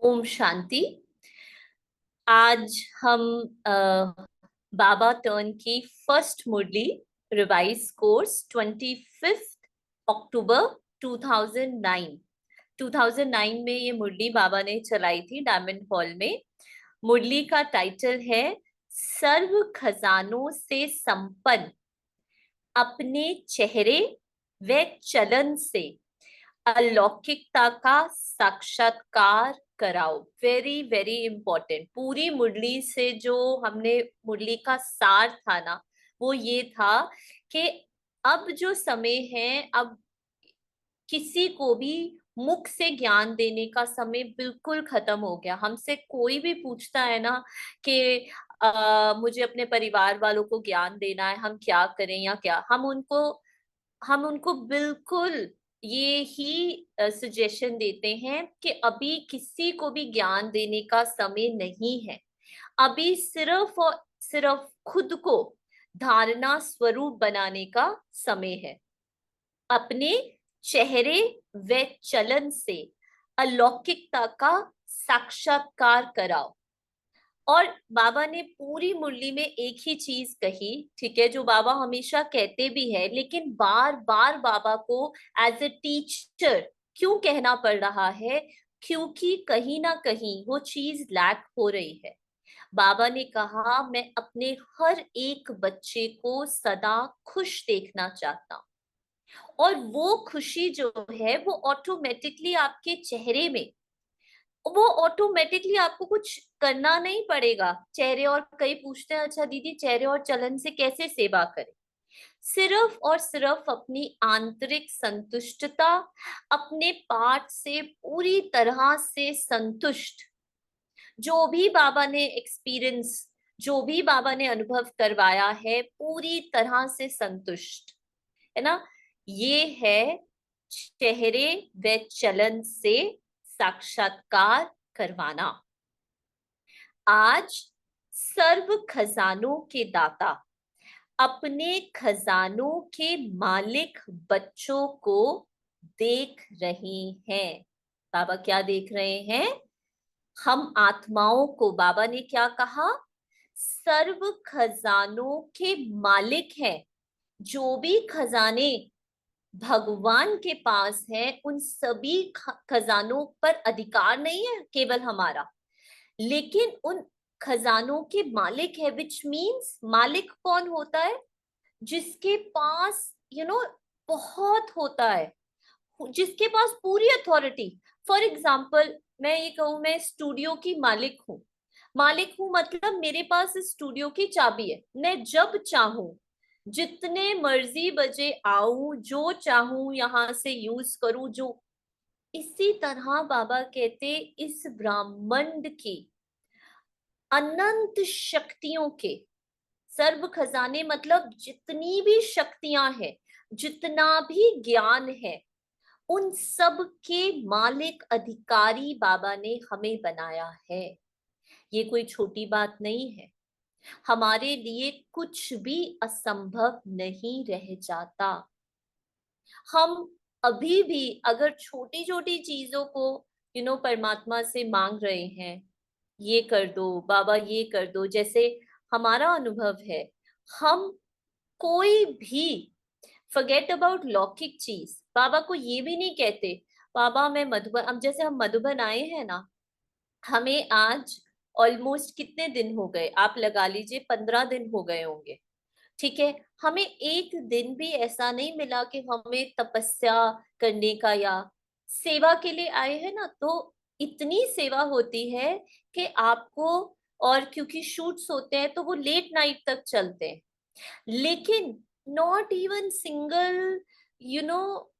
ओम शांति। आज हम बाबा टर्न की फर्स्ट मुरली रिवाइज कोर्स 25 अक्टूबर 2009 2009 में ये मुरली बाबा ने चलाई थी डायमंड हॉल में। मुरली का टाइटल है सर्व खजानों से संपन्न अपने चेहरे व चलन से अलौकिकता का साक्षात्कार कराओ। Very very important. पूरी मुरली से जो हमने मुरली का सार था ना, वो ये था कि अब जो समय है, अब किसी को भी मुख से ज्ञान देने का समय बिल्कुल खत्म हो गया। हमसे कोई भी पूछता है ना कि मुझे अपने परिवार वालों को ज्ञान देना है, हम क्या करें या क्या, हम उनको बिल्कुल ये ही सजेशन देते हैं कि अभी किसी को भी ज्ञान देने का समय नहीं है। अभी सिर्फ और सिर्फ खुद को धारणा स्वरूप बनाने का समय है। अपने चेहरे व चलन से अलौकिकता का साक्षात्कार कराओ। और बाबा ने पूरी मुरली में एक ही चीज कही, ठीक है, जो बाबा हमेशा कहते भी है, लेकिन बार बार बाबा को एज ए टीचर क्यों कहना पड़ रहा है? क्योंकि कहीं ना कहीं वो चीज लैक हो रही है। बाबा ने कहा, मैं अपने हर एक बच्चे को सदा खुश देखना चाहता हूँ। और वो खुशी जो है वो ऑटोमेटिकली आपके चेहरे में, वो ऑटोमेटिकली आपको कुछ करना नहीं पड़ेगा। चेहरे, और कई पूछते हैं अच्छा दीदी चेहरे और चलन से कैसे सेवा करें? सिर्फ और सिर्फ अपनी आंतरिक संतुष्टता, अपने पाठ से पूरी तरह से संतुष्ट, जो भी बाबा ने एक्सपीरियंस, जो भी बाबा ने अनुभव करवाया है, पूरी तरह से संतुष्ट, है ना? ये है चेहरे व चलन से साक्षात्कार करवाना। आज सर्व खजानों के दाता, अपने खजानों के मालिक बच्चों को देख रहे हैं। बाबा क्या देख रहे हैं? हम आत्माओं को। बाबा ने क्या कहा? सर्व खजानों के मालिक हैं। जो भी खजाने भगवान के पास है, उन सभी खजानों पर अधिकार नहीं है केवल हमारा, लेकिन उन खजानों के मालिक है। विच मीन्स मालिक कौन होता है? जिसके पास बहुत होता है, जिसके पास पूरी अथॉरिटी। फॉर एग्जाम्पल, मैं ये कहूं मैं स्टूडियो की मालिक हूं मतलब मेरे पास इस स्टूडियो की चाबी है। मैं जब चाहूं जितने मर्जी बजे आऊं, जो चाहूं यहां से यूज करूं। जो इसी तरह बाबा कहते, इस ब्रह्मांड की अनंत शक्तियों के सर्व खजाने, मतलब जितनी भी शक्तियां हैं, जितना भी ज्ञान है, उन सब के मालिक अधिकारी बाबा ने हमें बनाया है। ये कोई छोटी बात नहीं है। हमारे लिए कुछ भी असंभव नहीं रह जाता। हम अभी भी अगर छोटी छोटी चीजों को परमात्मा से मांग रहे हैं, ये कर दो बाबा, ये कर दो, जैसे हमारा अनुभव है, हम कोई भी फॉरगेट अबाउट लौकिक चीज, बाबा को ये भी नहीं कहते बाबा मैं मधुबन, अब जैसे हम मधुबन आए हैं ना, हमें आज ऑलमोस्ट कितने दिन हो गए, आप लगा लीजिए 15 दिन हो गए होंगे, ठीक है। हमें एक दिन भी ऐसा नहीं मिला कि हमें तपस्या करने का या सेवा के लिए आए हैं ना, तो इतनी सेवा होती है कि आपको, और क्योंकि शूट्स होते हैं तो वो लेट नाइट तक चलते हैं, लेकिन not even single, you know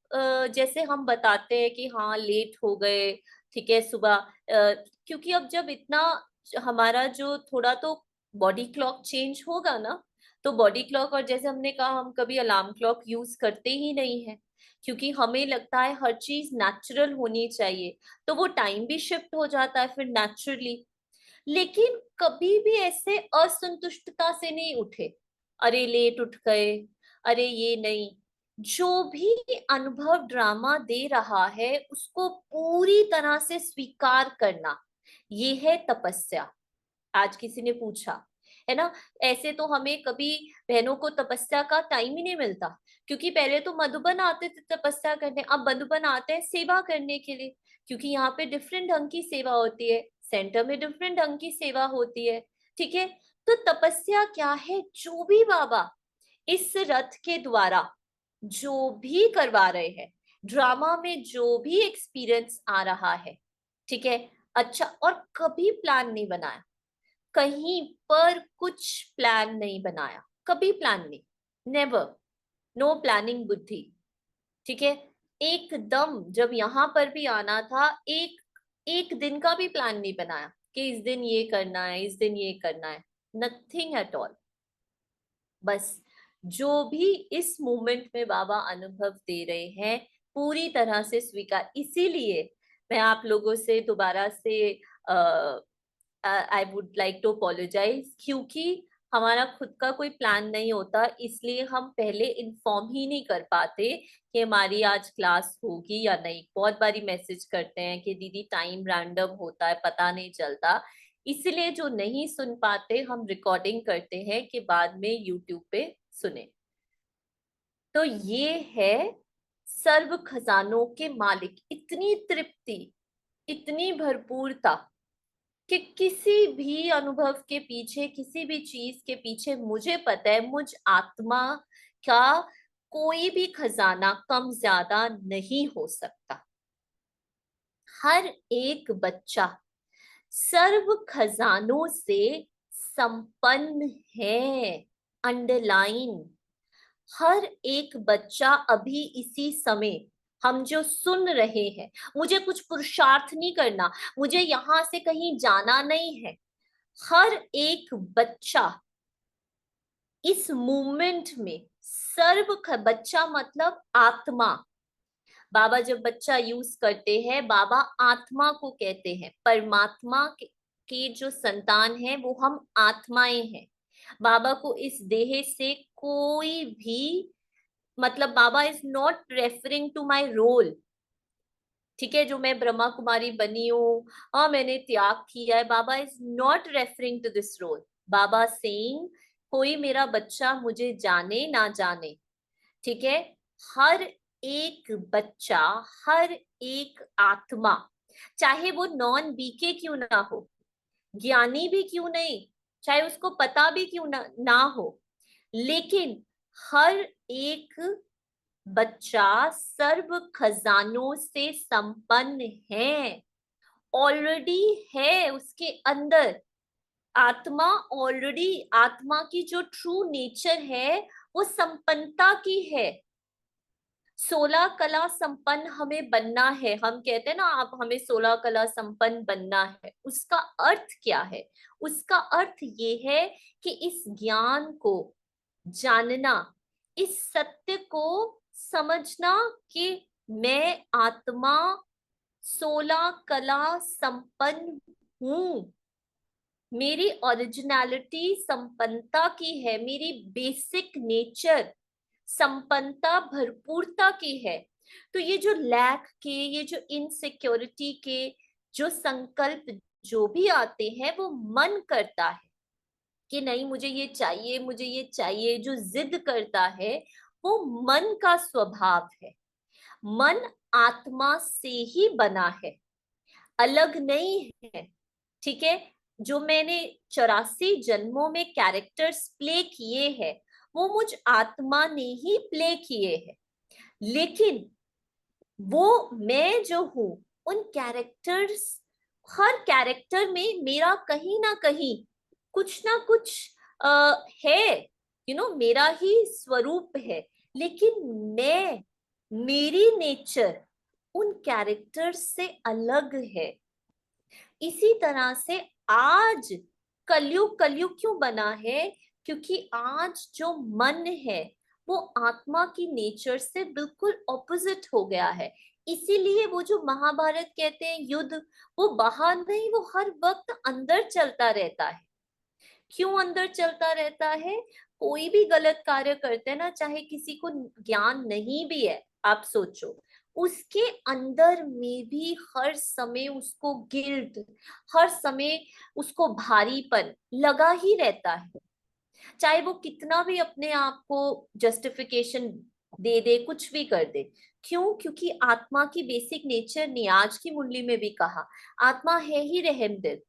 जैसे हम बताते हैं कि हाँ लेट हो गए, ठीक है, सुबह क्योंकि अब जब इतना हमारा जो थोड़ा तो बॉडी क्लॉक चेंज होगा ना, तो बॉडी क्लॉक, और जैसे हमने कहा हम कभी अलार्म क्लॉक यूज करते ही नहीं है, क्योंकि हमें लगता है हर चीज नेचुरल होनी चाहिए, तो वो टाइम भी शिफ्ट हो जाता है फिर नेचुरली। लेकिन कभी भी ऐसे असंतुष्टता से नहीं उठे, अरे लेट उठ गए, अरे ये नहीं। जो भी अनुभव ड्रामा दे रहा है उसको पूरी तरह से स्वीकार करना, ये है तपस्या। आज किसी ने पूछा, है ना, ऐसे तो हमें कभी बहनों को तपस्या का टाइम ही नहीं मिलता, क्योंकि पहले तो मधुबन आते थे तपस्या करने, अब मधुबन आते हैं सेवा करने के लिए, क्योंकि यहाँ पे डिफरेंट ढंग की सेवा होती है, सेंटर में डिफरेंट ढंग की सेवा होती है। ठीक है, तो तपस्या क्या है, जो भी बाबा इस रथ के द्वारा जो भी करवा रहे हैं, ड्रामा में जो भी एक्सपीरियंस आ रहा है, ठीक है, अच्छा, और कभी प्लान नहीं बनाया, कहीं पर कुछ प्लान नहीं बनाया, कभी प्लान नहीं, नेवर, नो प्लानिंग बुद्धि। ठीक है, एकदम जब यहाँ पर भी आना था, एक एक दिन का भी प्लान नहीं बनाया कि इस दिन ये करना है, इस दिन ये करना है, नथिंग एट ऑल। बस जो भी इस मोमेंट में बाबा अनुभव दे रहे हैं पूरी तरह से स्वीकार। इसीलिए मैं आप लोगों से दोबारा से I would like to apologise, क्योंकि हमारा खुद का कोई प्लान नहीं होता, इसलिए हम पहले इन्फॉर्म ही नहीं कर पाते कि हमारी आज क्लास होगी या नहीं। बहुत बारी मैसेज करते हैं कि दीदी टाइम रैंडम होता है, पता नहीं चलता, इसलिए जो नहीं सुन पाते हम रिकॉर्डिंग करते हैं कि बाद में यूट्यूब पे सुने। तो ये है सर्व खजानों के मालिक, इतनी तृप्ति, इतनी भरपूरता कि किसी भी अनुभव के पीछे, किसी भी चीज के पीछे, मुझे पता है मुझ आत्मा का कोई भी खजाना कम ज्यादा नहीं हो सकता। हर एक बच्चा सर्व खजानों से संपन्न है। अंडरलाइन, हर एक बच्चा अभी इसी समय हम जो सुन रहे हैं, मुझे कुछ पुरुषार्थ नहीं करना, मुझे यहां से कहीं जाना नहीं है, हर एक बच्चा इस मूवमेंट में बच्चा मतलब आत्मा। बाबा जब बच्चा यूज करते हैं, बाबा आत्मा को कहते हैं, परमात्मा के जो संतान है वो हम आत्माएं हैं। बाबा को इस देह से कोई भी मतलब, Baba is not referring to my role. ठीक है, जो मैं ब्रह्मा कुमारी बनी हूँ, हाँ मैंने त्याग किया है, Baba is not referring to this role. Baba saying कोई मेरा बच्चा मुझे जाने ना जाने, ठीक है, हर एक बच्चा, हर एक आत्मा, चाहे वो नॉन बीके क्यों ना हो, ज्ञानी भी क्यों नहीं, चाहे उसको पता भी क्यों ना हो, लेकिन हर एक बच्चा सर्व खजानों से संपन्न है, ऑलरेडी है उसके अंदर। आत्मा ऑलरेडी, आत्मा की जो ट्रू नेचर है वो संपन्नता की है। 16 कला संपन्न हमें बनना है, हम कहते हैं ना आप हमें 16 कला संपन्न बनना है, उसका अर्थ क्या है? उसका अर्थ ये है कि इस ज्ञान को जानना, इस सत्य को समझना कि मैं आत्मा 16 कला संपन्न हूं, मेरी ओरिजिनलिटी संपन्नता की है, मेरी बेसिक नेचर संपन्नता भरपूरता की है। तो ये जो लैक के, ये जो इनसिक्योरिटी के जो संकल्प जो भी आते हैं, वो मन करता है कि नहीं मुझे ये चाहिए, मुझे ये चाहिए, जो जिद करता है वो मन का स्वभाव है। मन आत्मा से ही बना है, अलग नहीं है। ठीक है, जो मैंने 84 जन्मों में कैरेक्टर्स प्ले किए हैं वो मुझ आत्मा ने ही प्ले किए हैं, लेकिन वो मैं जो हूं, उन कैरेक्टर्स, हर कैरेक्टर में मेरा कहीं ना कहीं कुछ ना कुछ है, मेरा ही स्वरूप है, लेकिन मैं, मेरी नेचर उन कैरेक्टर्स से अलग है। इसी तरह से आज कलयुग, कलयुग क्यों बना है? क्योंकि आज जो मन है वो आत्मा की नेचर से बिल्कुल ऑपोजिट हो गया है। इसीलिए वो जो महाभारत कहते हैं युद्ध, वो बाहर नहीं, वो हर वक्त अंदर चलता रहता है। क्यों अंदर चलता रहता है? कोई भी गलत कार्य करते हैं ना, चाहे किसी को ज्ञान नहीं भी है, आप सोचो, उसके अंदर में भी हर समय उसको गिल्ट, हर समय उसको भारीपन लगा ही रहता है। चाहे वो कितना भी अपने आप को जस्टिफिकेशन दे दे, कुछ भी कर दे। क्यों? क्योंकि आत्मा की बेसिक नेचर ने, आज की मुरली में भी कहा, आत्मा है ही रहम दिल।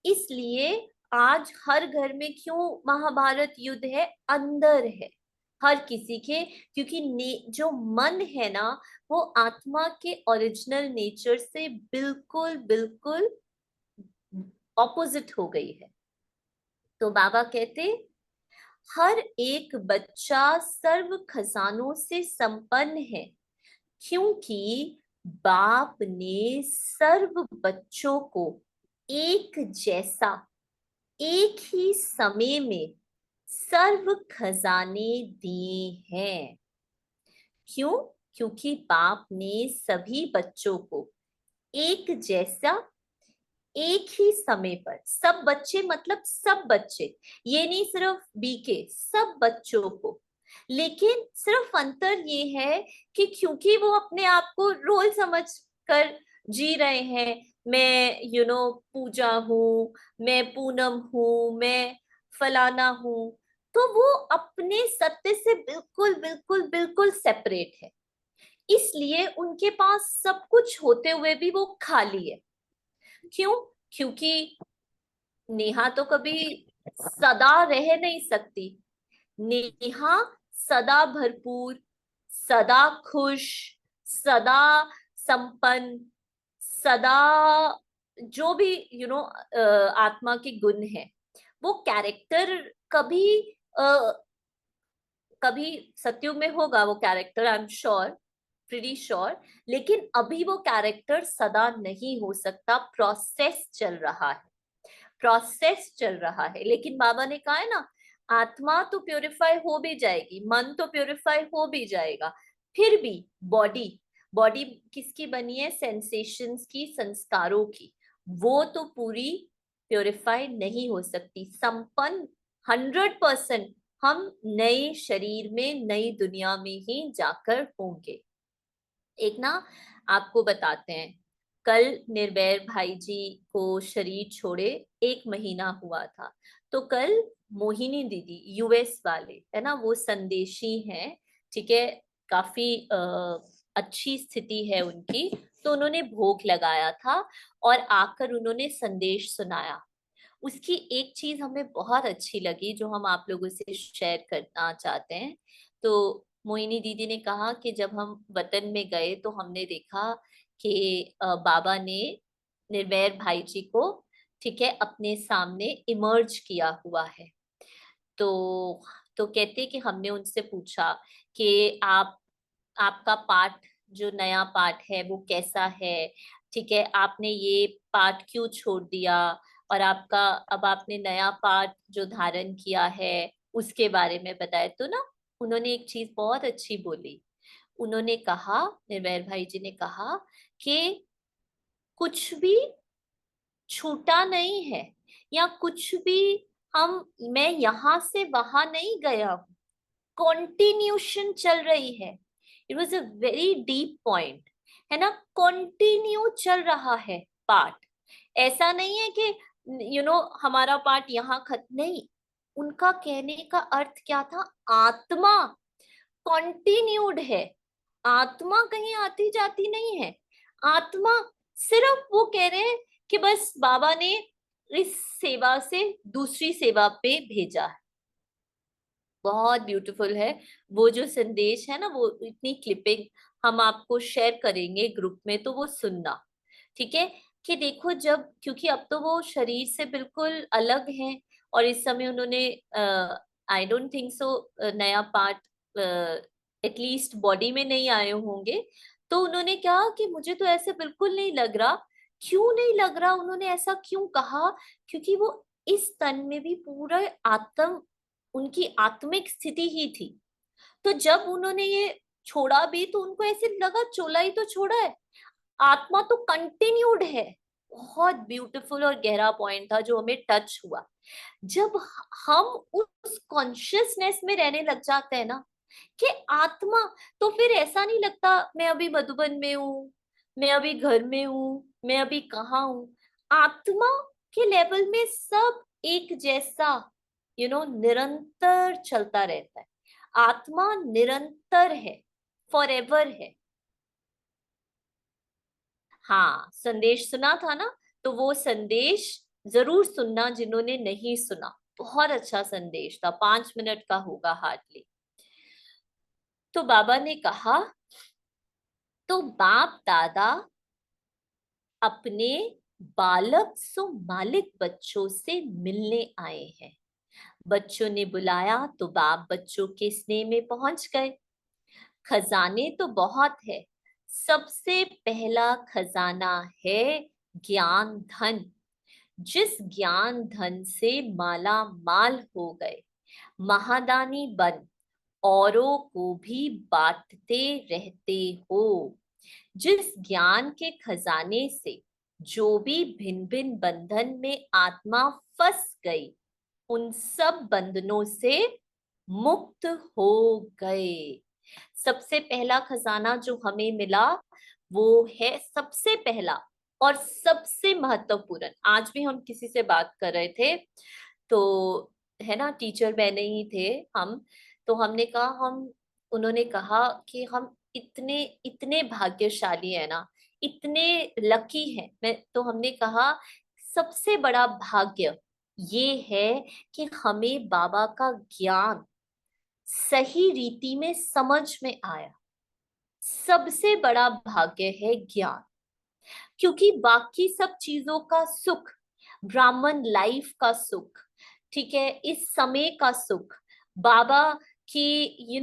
इसलिए आज हर घर में क्यों महाभारत युद्ध है? अंदर है हर किसी के, क्योंकि जो मन है ना, वो आत्मा के ओरिजिनल नेचर से बिल्कुल बिल्कुल ऑपोजिट हो गई है। तो बाबा कहते, हर एक बच्चा सर्व खजानों से संपन्न है, क्योंकि बाप ने सर्व बच्चों को एक जैसा, एक ही समय में सर्व खजाने दिए हैं। क्यों? क्योंकि बाप ने सभी बच्चों को एक जैसा, एक ही समय पर, सब बच्चे मतलब सब बच्चे, ये नहीं सिर्फ बीके, सब बच्चों को। लेकिन सिर्फ अंतर ये है कि क्योंकि वो अपने आप को रोल समझ कर जी रहे हैं, मैं पूजा हूँ, मैं पूनम हूँ, मैं फलाना हूँ, तो वो अपने सत्य से बिल्कुल बिल्कुल बिल्कुल सेपरेट है। इसलिए उनके पास सब कुछ होते हुए भी वो खाली है। क्यों? क्योंकि नेहा तो कभी सदा रह नहीं सकती। नेहा सदा भरपूर, सदा खुश, सदा संपन्न, सदा जो भी आत्मा के गुण है, वो कैरेक्टर कभी कभी सत्युग में होगा वो character, I am sure, pretty sure. लेकिन अभी वो कैरेक्टर सदा नहीं हो सकता, प्रोसेस चल रहा है, प्रोसेस चल रहा है। लेकिन बाबा ने कहा है ना, आत्मा तो प्योरीफाई हो भी जाएगी, मन तो प्योरीफाई हो भी जाएगा, फिर भी बॉडी, बॉडी किसकी बनी है? सेंसेशंस की, संस्कारों की, वो तो पूरी प्योरीफाई नहीं हो सकती। संपन्न 100% हम नए शरीर में, नई दुनिया में ही जाकर होंगे। एक ना आपको बताते हैं, कल निर्भय भाई जी को शरीर छोड़े 1 महीना हुआ था। तो कल मोहिनी दीदी, यूएस वाले है ना, वो संदेशी हैं, ठीक है, काफी अच्छी स्थिति है उनकी। तो उन्होंने भोग लगाया था और आकर उन्होंने संदेश सुनाया। उसकी एक चीज हमें बहुत अच्छी लगी जो हम आप लोगों से शेयर करना चाहते हैं। तो मोहिनी दीदी ने कहा कि जब हम वतन में गए तो हमने देखा कि बाबा ने निर्भय भाई जी को, ठीक है, अपने सामने इमर्ज किया हुआ है। तो कहते कि हमने उनसे पूछा कि आपका पाठ, जो नया पाठ है वो कैसा है, ठीक है, आपने ये पाठ क्यों छोड़ दिया, और आपका अब आपने नया पाठ जो धारण किया है उसके बारे में बताया। तो ना उन्होंने एक चीज बहुत अच्छी बोली। उन्होंने कहा, निर्भय भाई जी ने कहा कि कुछ भी छूटा नहीं है, या कुछ भी हम, मैं यहां से वहां नहीं गया हूं, कॉन्टिन्यूशन चल रही है। It was a very deep point, है ना, कॉन्टिन्यू चल रहा है पार्ट। ऐसा नहीं है कि हमारा पार्ट यहाँ खत्म नहीं। उनका कहने का अर्थ क्या था? आत्मा कॉन्टिन्यूड है, आत्मा कहीं आती जाती नहीं है। आत्मा, सिर्फ वो कह रहे हैं कि बस बाबा ने इस सेवा से दूसरी सेवा पे भेजा है। बहुत ब्यूटीफुल है वो जो संदेश है ना, वो इतनी क्लिपिंग हम आपको शेयर करेंगे ग्रुप में, तो वो सुनना, ठीक है। कि देखो, जब, क्योंकि अब तो वो शरीर से बिल्कुल अलग हैं, और इस समय उन्होंने आई डोंट थिंक सो नया पार्ट एटलीस्ट बॉडी में नहीं आए होंगे। तो उन्होंने कहा कि मुझे तो ऐसे बिल्कुल नहीं लग रहा। क्यों नहीं लग रहा? उन्होंने ऐसा क्यों कहा? क्योंकि वो इस तन में भी पूरा आत्म, उनकी आत्मिक स्थिति ही थी। तो जब उन्होंने ये छोड़ा भी तो उनको ऐसे लगा चोला ही तो छोड़ा है, आत्मा तो कंटिन्यूड है। बहुत ब्यूटीफुल और गहरा पॉइंट था जो हमें टच हुआ। जब हम उस कॉन्शियसनेस में रहने लग जाते हैं ना, कि आत्मा, तो फिर ऐसा नहीं लगता मैं अभी मधुबन में हूँ, मैं अभी घर में हूँ, मैं अभी कहाँ हूँ। आत्मा के लेवल में सब एक जैसा, निरंतर चलता रहता है। आत्मा निरंतर है, फॉरएवर है। हाँ, संदेश सुना था ना, तो वो संदेश जरूर सुनना जिन्होंने नहीं सुना। बहुत अच्छा संदेश था, 5 मिनट का होगा हार्डली। तो बाबा ने कहा, तो बाप दादा अपने बालक सो मालिक बच्चों से मिलने आए हैं। बच्चों ने बुलाया तो बाप बच्चों के स्नेह में पहुंच गए। खजाने तो बहुत है, सबसे पहला खजाना है ज्ञान धन। जिस ज्ञान धन से माला माल हो गए, महादानी बन औरों को भी बांटते रहते हो। जिस ज्ञान के खजाने से जो भी भिन्न भिन्न बंधन में आत्मा फंस गई, उन सब बंधनों से मुक्त हो गए। सबसे पहला खजाना जो हमें मिला, वो है सबसे पहला और सबसे महत्वपूर्ण। आज भी हम किसी से बात कर रहे थे, तो है ना, टीचर बहने ही थे हम, तो हमने कहा, हम उन्होंने कहा कि हम इतने इतने भाग्यशाली है ना, इतने लकी हैं। मैं तो हमने कहा सबसे बड़ा भाग्य ये है कि हमें बाबा का ज्ञान सही रीति में समझ में आया। सबसे बड़ा भाग्य है ज्ञान, क्योंकि बाकी सब चीजों का सुख, ब्राह्मण लाइफ का सुख, ठीक है, इस समय का सुख, बाबा की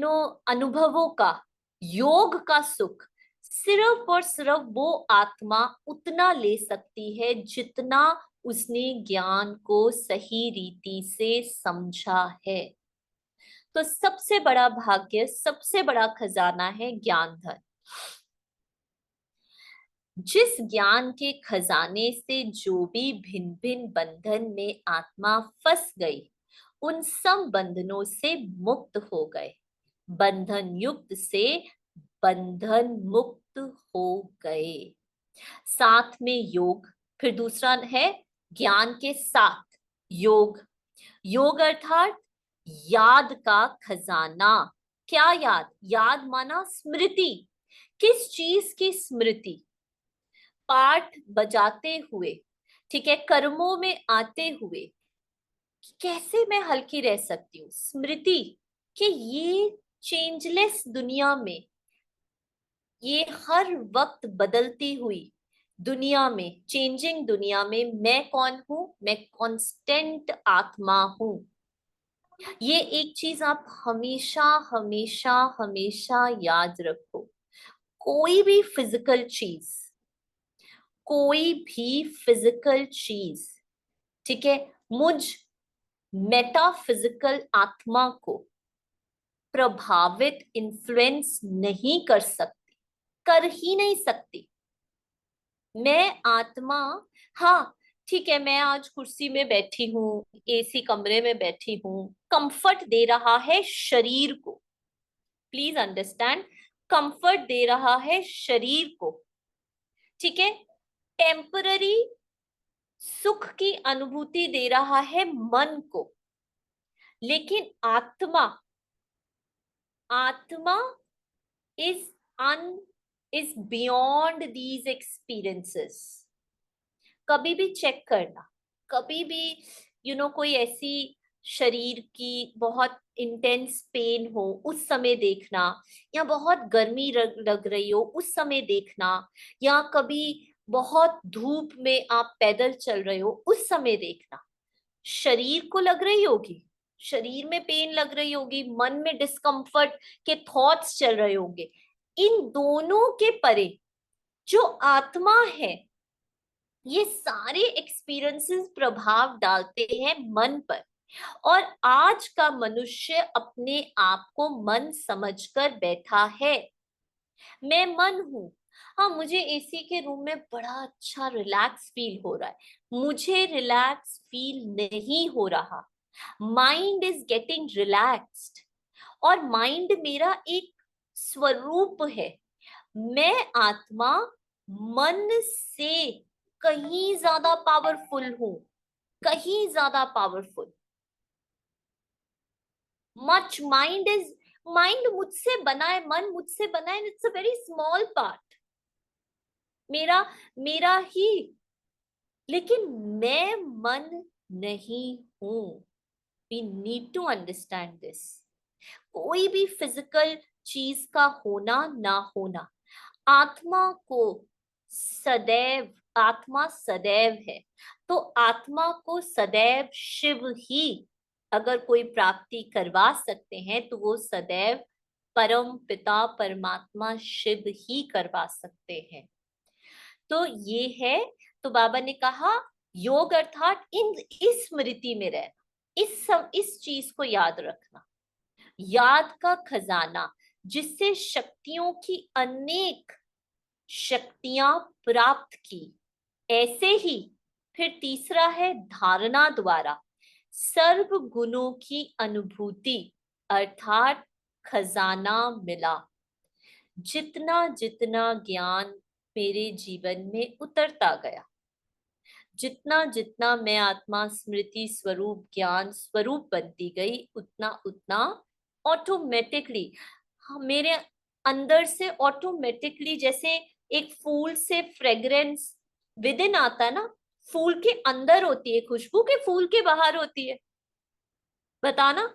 अनुभवों का, योग का सुख, सिर्फ और सिर्फ वो आत्मा उतना ले सकती है जितना उसने ज्ञान को सही रीति से समझा है। तो सबसे बड़ा भाग्य, सबसे बड़ा खजाना है ज्ञान धन। जिस ज्ञान के खजाने से जो भी भिन्न भिन्न बंधन में आत्मा फंस गई, उन सब बंधनों से मुक्त हो गए, बंधन युक्त से बंधन मुक्त हो गए। साथ में योग, फिर दूसरा है ज्ञान के साथ योग। योग अर्थात याद का खजाना। क्या याद? याद माना स्मृति। किस चीज की स्मृति? पाठ बजाते हुए, ठीक है, कर्मों में आते हुए कैसे मैं हल्की रह सकती हूँ, स्मृति कि ये चेंजलेस दुनिया में, ये हर वक्त बदलती हुई दुनिया में, चेंजिंग दुनिया में मैं कौन हूं? मैं कांस्टेंट आत्मा हूं। ये एक चीज आप हमेशा हमेशा हमेशा याद रखो। कोई भी फिजिकल चीज, कोई भी फिजिकल चीज, ठीक है, मुझ मेटाफिजिकल आत्मा को प्रभावित, इन्फ्लुएंस नहीं कर सकती, कर ही नहीं सकती। मैं आत्मा, हाँ ठीक है, मैं आज कुर्सी में बैठी हूँ, एसी कमरे में बैठी हूँ, कंफर्ट दे रहा है शरीर को। प्लीज अंडरस्टैंड, कंफर्ट दे रहा है शरीर को, ठीक है, टेम्पररी सुख की अनुभूति दे रहा है मन को। लेकिन आत्मा, आत्मा is un is beyond these experiences। कभी भी चेक करना, कभी भी कोई ऐसी शरीर की बहुत इंटेंस पेन हो उस समय देखना, या बहुत गर्मी लग रही हो उस समय देखना, या कभी बहुत धूप में आप पैदल चल रहे हो उस समय देखना। शरीर को लग रही होगी, शरीर में पेन लग रही होगी, मन में डिस्कम्फर्ट के थॉट्स चल रहे होंगे, इन दोनों के परे जो आत्मा है, ये सारे एक्सपीरियंसेस प्रभाव डालते हैं मन पर। और आज का मनुष्य अपने आप को मन समझकर बैठा है। मैं मन हूं, हाँ मुझे एसी के रूम में बड़ा अच्छा रिलैक्स फील हो रहा है, मुझे रिलैक्स फील नहीं हो रहा, माइंड इज गेटिंग रिलैक्स्ड। और माइंड मेरा एक स्वरूप है। मैं आत्मा मन से कहीं ज्यादा पावरफुल हूं, कहीं ज्यादा पावरफुल। मच माइंड मुझसे बना है, मन मुझसे बना है, it's a very small part, मेरा मेरा ही। लेकिन मैं मन नहीं हूं। We need to understand this. कोई भी फिजिकल चीज का होना ना होना, आत्मा को सदैव, आत्मा सदैव है। तो आत्मा को सदैव शिव ही अगर कोई प्राप्ति करवा सकते हैं तो वो सदैव परम पिता परमात्मा शिव ही करवा सकते हैं। तो ये है। तो बाबा ने कहा योग अर्थात इन इस स्मृति में रहना, इस चीज को याद रखना, याद का खजाना, जिससे शक्तियों की अनेक शक्तियां प्राप्त की। ऐसे ही फिर तीसरा है धारणा द्वारा सर्व गुणों की अनुभूति, अर्थात खजाना मिला। जितना जितना ज्ञान मेरे जीवन में उतरता गया, जितना जितना मैं आत्मा स्मृति स्वरूप ज्ञान स्वरूप बनती गई, उतना उतना ऑटोमेटिकली मेरे अंदर से ऑटोमेटिकली, जैसे एक फूल से फ्रेग्रेंस विद इन आता है ना, फूल के अंदर होती है खुशबू के फूल के बाहर होती है, बताना।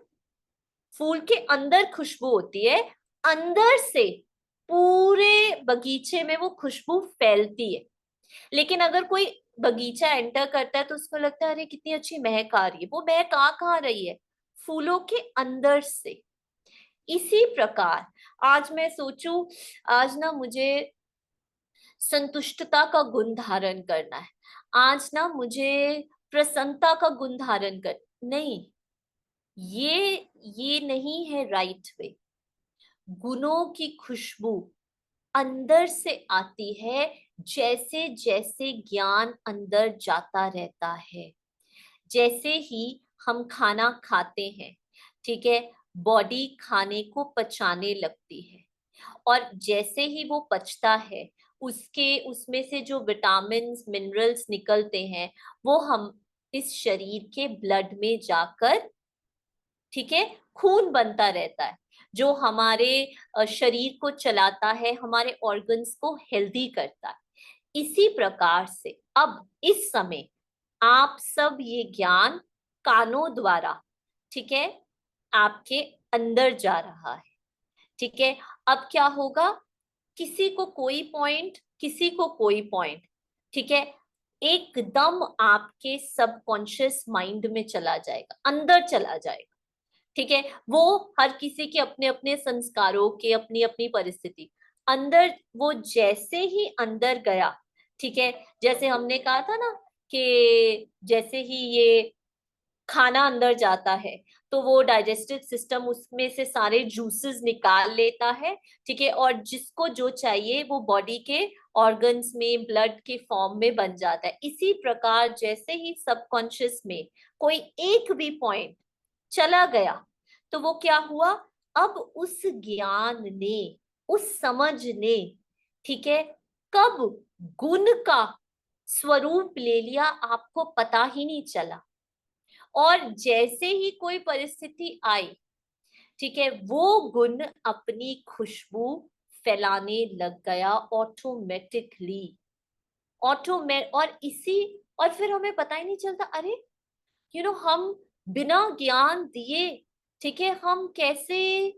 फूल के अंदर खुशबू होती है, अंदर से पूरे बगीचे में वो खुशबू फैलती है। लेकिन अगर कोई बगीचा एंटर करता है तो उसको लगता है अरे कितनी अच्छी महक आ रही है, वो महक आ कहाँ रही है, फूलों के अंदर से। इसी प्रकार आज मैं सोचूं, आज ना मुझे संतुष्टता का गुण धारण करना है, आज ना मुझे प्रसन्नता का गुण धारण कर, नहीं, ये नहीं है राइट वे। गुणों की खुशबू अंदर से आती है, जैसे जैसे ज्ञान अंदर जाता रहता है। जैसे ही हम खाना खाते हैं, ठीक है, बॉडी खाने को पचाने लगती है, और जैसे ही वो पचता है, उसमें से जो विटामिन्स मिनरल्स निकलते हैं, वो हम इस शरीर के ब्लड में जाकर, ठीक है, खून बनता रहता है, जो हमारे शरीर को चलाता है, हमारे ऑर्गन्स को हेल्दी करता है। इसी प्रकार से अब इस समय आप सब ये ज्ञान कानों द्वारा, ठीक है, आपके अंदर जा रहा है। ठीक है, अब क्या होगा, किसी को कोई पॉइंट, किसी को कोई पॉइंट, ठीक है, एकदम आपके सबकॉन्शियस माइंड में चला जाएगा, अंदर चला जाएगा। ठीक है, वो हर किसी के अपने अपने संस्कारों के, अपनी अपनी परिस्थिति अंदर, वो जैसे ही अंदर गया, ठीक है, जैसे हमने कहा था ना कि जैसे ही ये खाना अंदर जाता है तो वो डाइजेस्टिव सिस्टम उसमें से सारे जूसेस निकाल लेता है, ठीक है, और जिसको जो चाहिए वो बॉडी के ऑर्गन्स में ब्लड के फॉर्म में बन जाता है। इसी प्रकार जैसे ही सबकॉन्शियस में कोई एक भी पॉइंट चला गया तो वो क्या हुआ, अब उस ज्ञान ने, उस समझ ने, ठीक है, कब गुण का स्वरूप ले लिया आपको पता ही नहीं चला। और जैसे ही कोई परिस्थिति आई, ठीक है, वो गुण अपनी खुशबू फैलाने लग गया ऑटोमेटिकली, और इसी, और फिर हमें पता ही नहीं चलता, अरे हम बिना ज्ञान दिए, ठीक है, हम कैसे,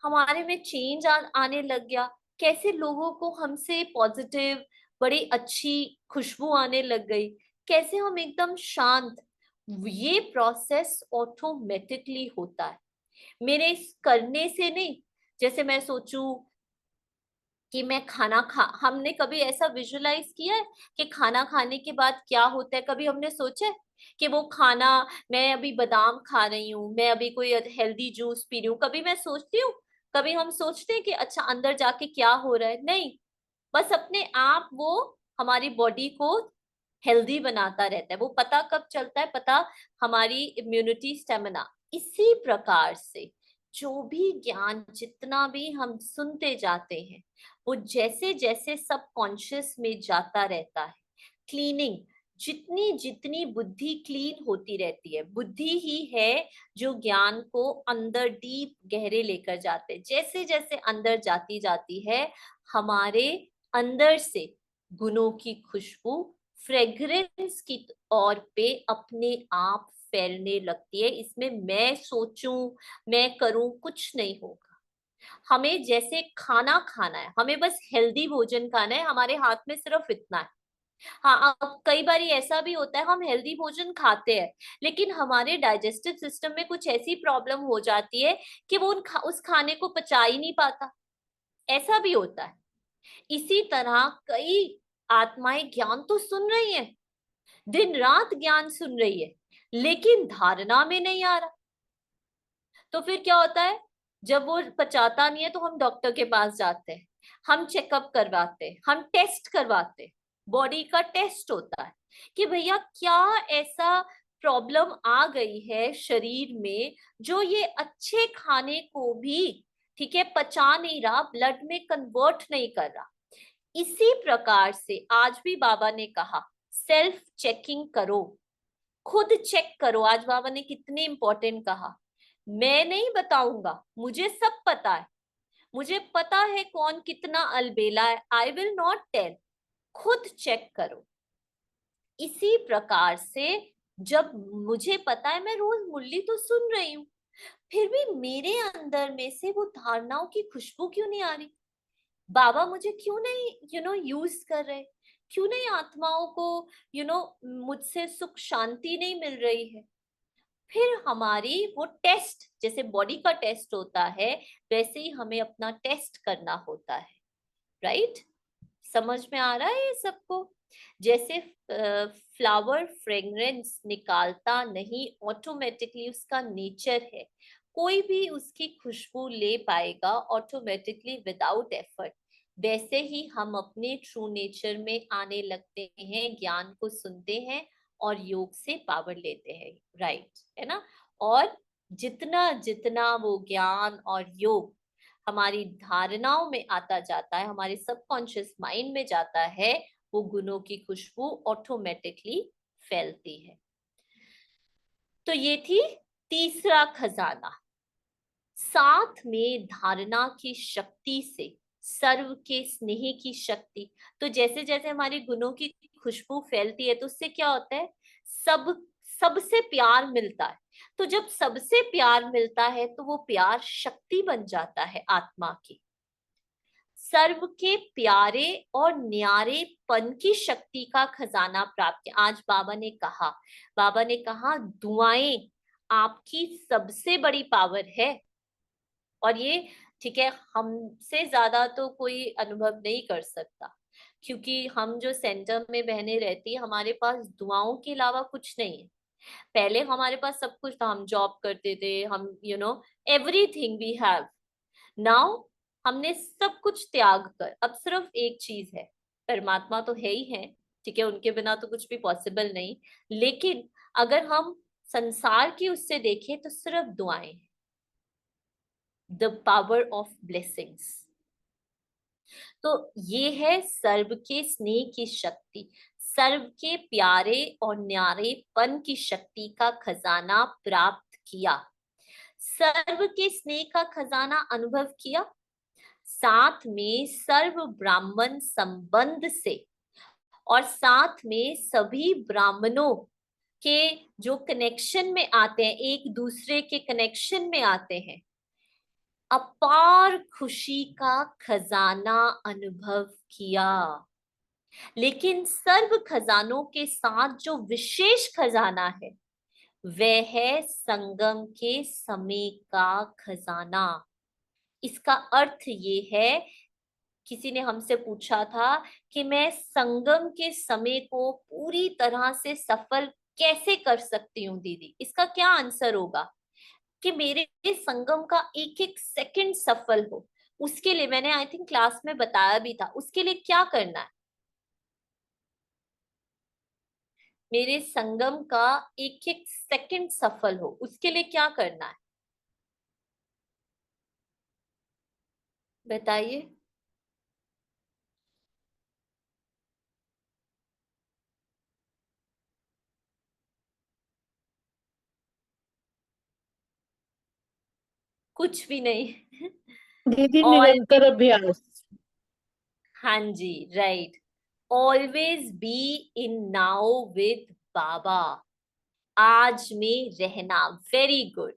हमारे में चेंज आने लग गया, कैसे लोगों को हमसे पॉजिटिव बड़ी अच्छी खुशबू आने लग गई, कैसे हम एकदम शांत। ये प्रोसेस ऑटोमेटिकली होता है, मेरे इस करने से नहीं। जैसे मैं सोचूं कि मैं खाना खा, हमने कभी ऐसा विजुलाइज किया है कि खाना खाने के बाद क्या होता है, कभी हमने सोचा है कि वो खाना, मैं अभी बादाम खा रही हूँ, मैं अभी कोई हेल्दी जूस पी रही हूँ, कभी मैं सोचती हूँ, कभी हम सोचते हैं कि अच्छा अंदर जाके क्या हो रहा है, नहीं, बस अपने आप वो हमारी बॉडी को हेल्दी बनाता रहता है। वो पता कब चलता है, पता, हमारी इम्यूनिटी स्टेमिना। इसी प्रकार से जो भी ज्ञान जितना भी हम सुनते जाते हैं वो जैसे जैसे सबकॉन्शियस में जाता रहता है, क्लीनिंग, जितनी जितनी बुद्धि क्लीन होती रहती है, बुद्धि ही है जो ज्ञान को अंदर डीप गहरे लेकर जाते हैं। जैसे जैसे अंदर जाती जाती है, हमारे अंदर से गुणों की खुशबू फ्रेग्रेंस की ओर पे अपने आप फैलने लगती है। इसमें मैं सोचूं, मैं करूं, कुछ नहीं होगा। हमें जैसे खाना खाना है, हमें बस हेल्दी भोजन खाना है, हमारे हाथ में सिर्फ इतना है। हाँ, अब कई बार ऐसा भी होता है हम हेल्दी भोजन खाते हैं लेकिन हमारे डाइजेस्टिव सिस्टम में कुछ ऐसी प्रॉब्लम हो जाती है कि वो उस खाने को पचा ही नहीं पाता। ऐसा भी होता है। इसी तरह कई आत्माएं ज्ञान तो सुन रही हैं, दिन रात ज्ञान सुन रही है, लेकिन धारणा में नहीं आ रहा। तो फिर क्या होता है, जब वो पचाता नहीं है तो हम डॉक्टर के पास जाते हैं, हम चेकअप करवाते हैं, हम टेस्ट करवाते हैं। बॉडी का टेस्ट होता है कि भैया क्या ऐसा प्रॉब्लम आ गई है शरीर में जो ये अच्छे खाने को भी, ठीक है, पचा नहीं रहा, ब्लड में कन्वर्ट नहीं कर रहा। इसी प्रकार से आज भी बाबा ने कहा सेल्फ चेकिंग करो, खुद चेक करो। आज बाबा ने कितने इंपॉर्टेंट कहा, मैं नहीं बताऊंगा, मुझे सब पता है, मुझे पता है कौन कितना अलबेला है, आई विल नॉट टेल, खुद चेक करो। इसी प्रकार से जब मुझे पता है, मैं रोज मुरली तो सुन रही हूँ, फिर भी मेरे अंदर में से वो धारणाओं की खुशबू क्यों नहीं आ रही, बाबा मुझे क्यों नहीं यूज कर रहे, क्यों नहीं आत्माओं को मुझसे सुख शांति नहीं मिल रही है। फिर हमारी वो टेस्ट, जैसे बॉडी का टेस्ट होता है वैसे ही हमें अपना टेस्ट करना होता है। राइट? समझ में आ रहा है ये सबको? जैसे फ्लावर फ्रेग्रेंस निकालता नहीं, ऑटोमेटिकली उसका नेचर है, कोई भी उसकी खुशबू ले पाएगा ऑटोमेटिकली विदाउट एफर्ट। वैसे ही हम अपने ट्रू नेचर में आने लगते हैं, ज्ञान को सुनते हैं और योग से पावर लेते हैं। राइट है ना? और जितना जितना वो ज्ञान और योग हमारी धारणाओं में आता जाता है, हमारे सबकॉन्शियस माइंड में जाता है, वो गुणों की खुशबू ऑटोमेटिकली फैलती है। तो ये थी तीसरा खजाना। साथ में धारणा की शक्ति से सर्व के स्नेह की शक्ति। तो जैसे जैसे हमारे गुणों की खुशबू फैलती है तो उससे क्या होता है, सब सबसे प्यार मिलता है। तो जब सबसे प्यार मिलता है तो वो प्यार शक्ति बन जाता है आत्मा की। सर्व के प्यारे और न्यारे पन की शक्ति का खजाना प्राप्त किया। आज बाबा ने कहा दुआएं आपकी सबसे बड़ी पावर है। और ये, ठीक है, हमसे ज्यादा तो कोई अनुभव नहीं कर सकता, क्योंकि हम जो सेंटर में बहने रहती है हमारे पास दुआओं के अलावा कुछ नहीं है। पहले हमारे पास सब कुछ था, हम जॉब करते थे, हम एवरीथिंग वी हैव। नाउ हमने सब कुछ त्याग कर अब सिर्फ एक चीज है, परमात्मा तो है ही है, ठीक है, उनके बिना तो कुछ भी पॉसिबल नहीं। लेकिन अगर हम संसार की उससे देखें तो सिर्फ दुआएं, द पावर ऑफ ब्लेसिंग्स। तो ये है सर्व के स्नेह की शक्ति, सर्व के प्यारे और न्यारेपन की शक्ति का खजाना प्राप्त किया, सर्व के स्नेह का खजाना अनुभव किया, साथ में सर्व ब्राह्मण संबंध से और साथ में सभी ब्राह्मणों के जो कनेक्शन में आते हैं, एक दूसरे के कनेक्शन में आते हैं, अपार खुशी का खजाना अनुभव किया। लेकिन सर्व खजानों के साथ जो विशेष खजाना है वह है संगम के समय का खजाना। इसका अर्थ ये है, किसी ने हमसे पूछा था कि मैं संगम के समय को पूरी तरह से सफल कैसे कर सकती हूँ दीदी, इसका क्या आंसर होगा कि मेरे संगम का एक एक सेकंड सफल हो। उसके लिए मैंने आई थिंक क्लास में बताया भी था, उसके लिए क्या करना है, मेरे संगम का एक एक सेकंड सफल हो उसके लिए क्या करना है। बताइए। कुछ भी नहीं। दीदी ऑलवेज, निरंतर अभ्यास। हाँ जी, right. Always be in now with Baba. आज में रहना, very good,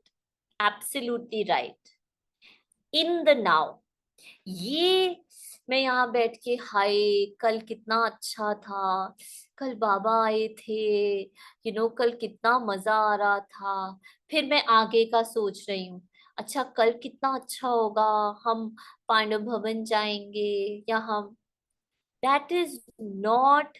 absolutely right. In the now, ये मैं यहाँ बैठ के, हाय कल कितना अच्छा था, कल बाबा आए थे, कल कितना मजा आ रहा था, फिर मैं आगे का सोच रही हूँ, अच्छा कल कितना अच्छा होगा, हम पांडव भवन जाएंगे, या हम, दैट इज नॉट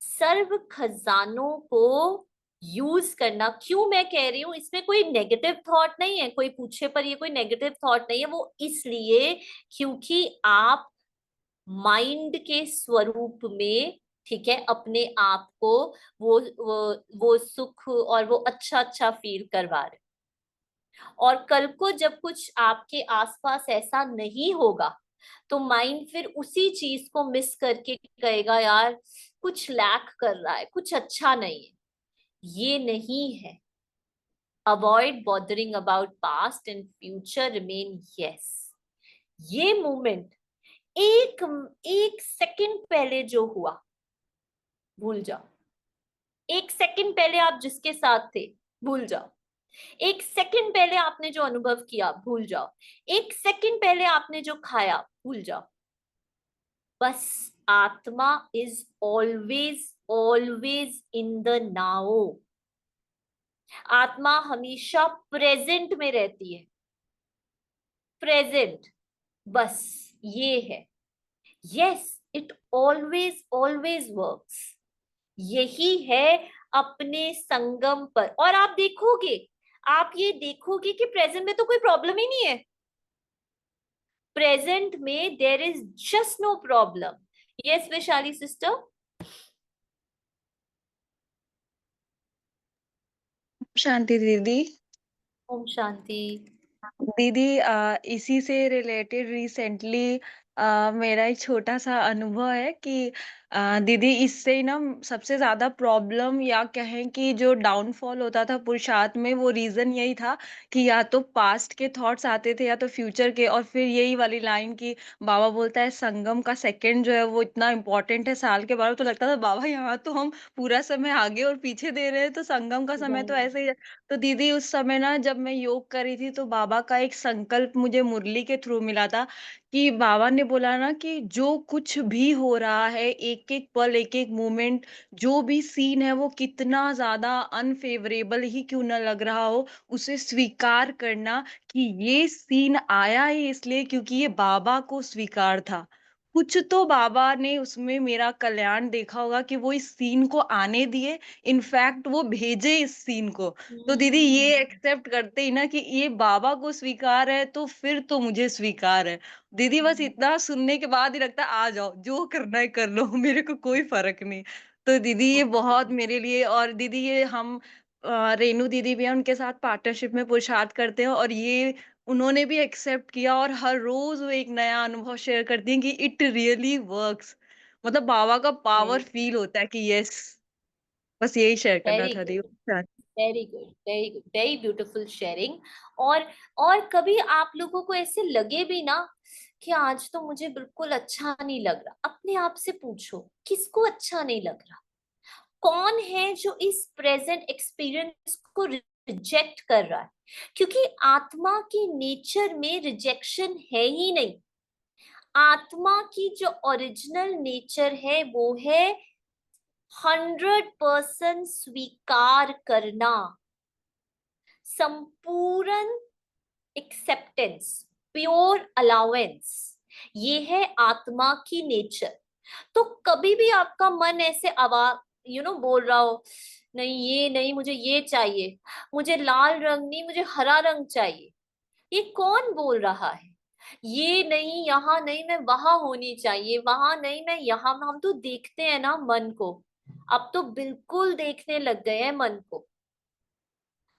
सर्व खजानों को यूज करना। क्यों मैं कह रही हूँ, इसमें कोई नेगेटिव थॉट नहीं है, कोई पूछे पर ये कोई नेगेटिव थॉट नहीं है, वो इसलिए क्योंकि आप माइंड के स्वरूप में, ठीक है, अपने आप को वो सुख और वो अच्छा अच्छा फील करवा रहे हो। और कल को जब कुछ आपके आसपास ऐसा नहीं होगा, तो माइंड फिर उसी चीज को मिस करके कहेगा, यार कुछ लैक कर रहा है, कुछ अच्छा नहीं है। ये नहीं है। Avoid bothering about past and future, remain yes. ये मोमेंट, एक एक सेकंड पहले जो हुआ, भूल जाओ। एक सेकंड पहले आप जिसके साथ थे, भूल जाओ। एक सेकंड पहले आपने जो अनुभव किया, भूल जाओ। एक सेकंड पहले आपने जो खाया, भूल जाओ। बस आत्मा is always always in the now. आत्मा हमेशा प्रेजेंट में रहती है, प्रेजेंट, बस ये है। Yes, it always always works. यही है अपने संगम पर। और आप देखोगे, आप ये देखोगे कि प्रेजेंट में तो कोई प्रॉब्लम ही नहीं है। प्रेजेंट में there is just no problem. Yes Vaishali sister. Shanti दीदी। ओम शांति। दीदी इसी से रिलेटेड रिसेंटली मेरा एक छोटा सा अनुभव है कि दीदी इससे ही ना सबसे ज्यादा प्रॉब्लम या कहें कि जो डाउनफॉल होता था पुरुषार्थ में, वो रीजन यही था कि या तो पास्ट के थॉट्स आते थे या तो फ्यूचर के। और फिर यही वाली लाइन कि बाबा बोलता है संगम का सेकंड जो है वो इतना इंपॉर्टेंट है साल के बारे में, तो लगता था बाबा यहाँ तो हम पूरा समय आगे और पीछे दे रहे हैं, तो संगम का समय तो ऐसे ही। तो दीदी उस समय ना जब मैं योग कर रही थी तो बाबा का एक संकल्प मुझे मुरली के थ्रू मिला था कि बाबा ने बोला ना कि जो कुछ भी हो रहा है, एक एक पल एक एक मोमेंट, जो भी सीन है वो कितना ज्यादा अनफेवरेबल ही क्यों ना लग रहा हो, उसे स्वीकार करना कि ये सीन आया ही इसलिए क्योंकि ये बाबा को स्वीकार था। कुछ तो बाबा ने उसमें मेरा कल्याण देखा होगा कि वो इस सीन को आने दिए, इनफैक्ट वो भेजे इस सीन को। तो दीदी ये एक्सेप्ट करते ही ना कि ये बाबा को स्वीकार है तो फिर तो मुझे स्वीकार है। दीदी बस इतना सुनने के बाद ही लगता है आ जाओ जो करना है कर लो मेरे को कोई फर्क नहीं। तो दीदी ये बहुत मेरे लिए, और दीदी ये हम रेनू दीदी भी है, उनके साथ पार्टनरशिप में पुरुषार्थ करते हैं, और ये उन्होंने भी एक्सेप्ट किया और हर रोज वो एक नया अनुभव शेयर करती हैं कि इट रियली वर्क्स। मतलब बाबा का पावर वेरी फील होता है कि यस। बस यही शेयर करना वेरी था गुड, दीदी। Very good, very good, very beautiful sharing. और और कभी आप लोगों को ऐसे लगे भी ना कि आज तो मुझे बिल्कुल अच्छा नहीं लग रहा, अपने आप से पूछो किसको अच्छा नहीं लग रहा। कौन है जो इस प्रेजेंट एक्सपीरियंस को रिजेक्ट कर रहा है? क्योंकि आत्मा की नेचर में रिजेक्शन है ही नहीं। आत्मा की जो ओरिजिनल नेचर है वो है 100% स्वीकार करना, संपूर्ण एक्सेप्टेंस, प्योर अलाउंस। ये है आत्मा की नेचर। तो कभी भी आपका मन ऐसे आवाज बोल रहा हो, नहीं ये नहीं, मुझे ये चाहिए, मुझे लाल रंग नहीं, मुझे हरा रंग चाहिए, ये कौन बोल रहा है? ये नहीं, यहाँ नहीं, मैं वहां होनी चाहिए, वहां नहीं, मैं यहाँ। हम तो देखते हैं ना मन को, अब तो बिल्कुल देखने लग गए हैं मन को।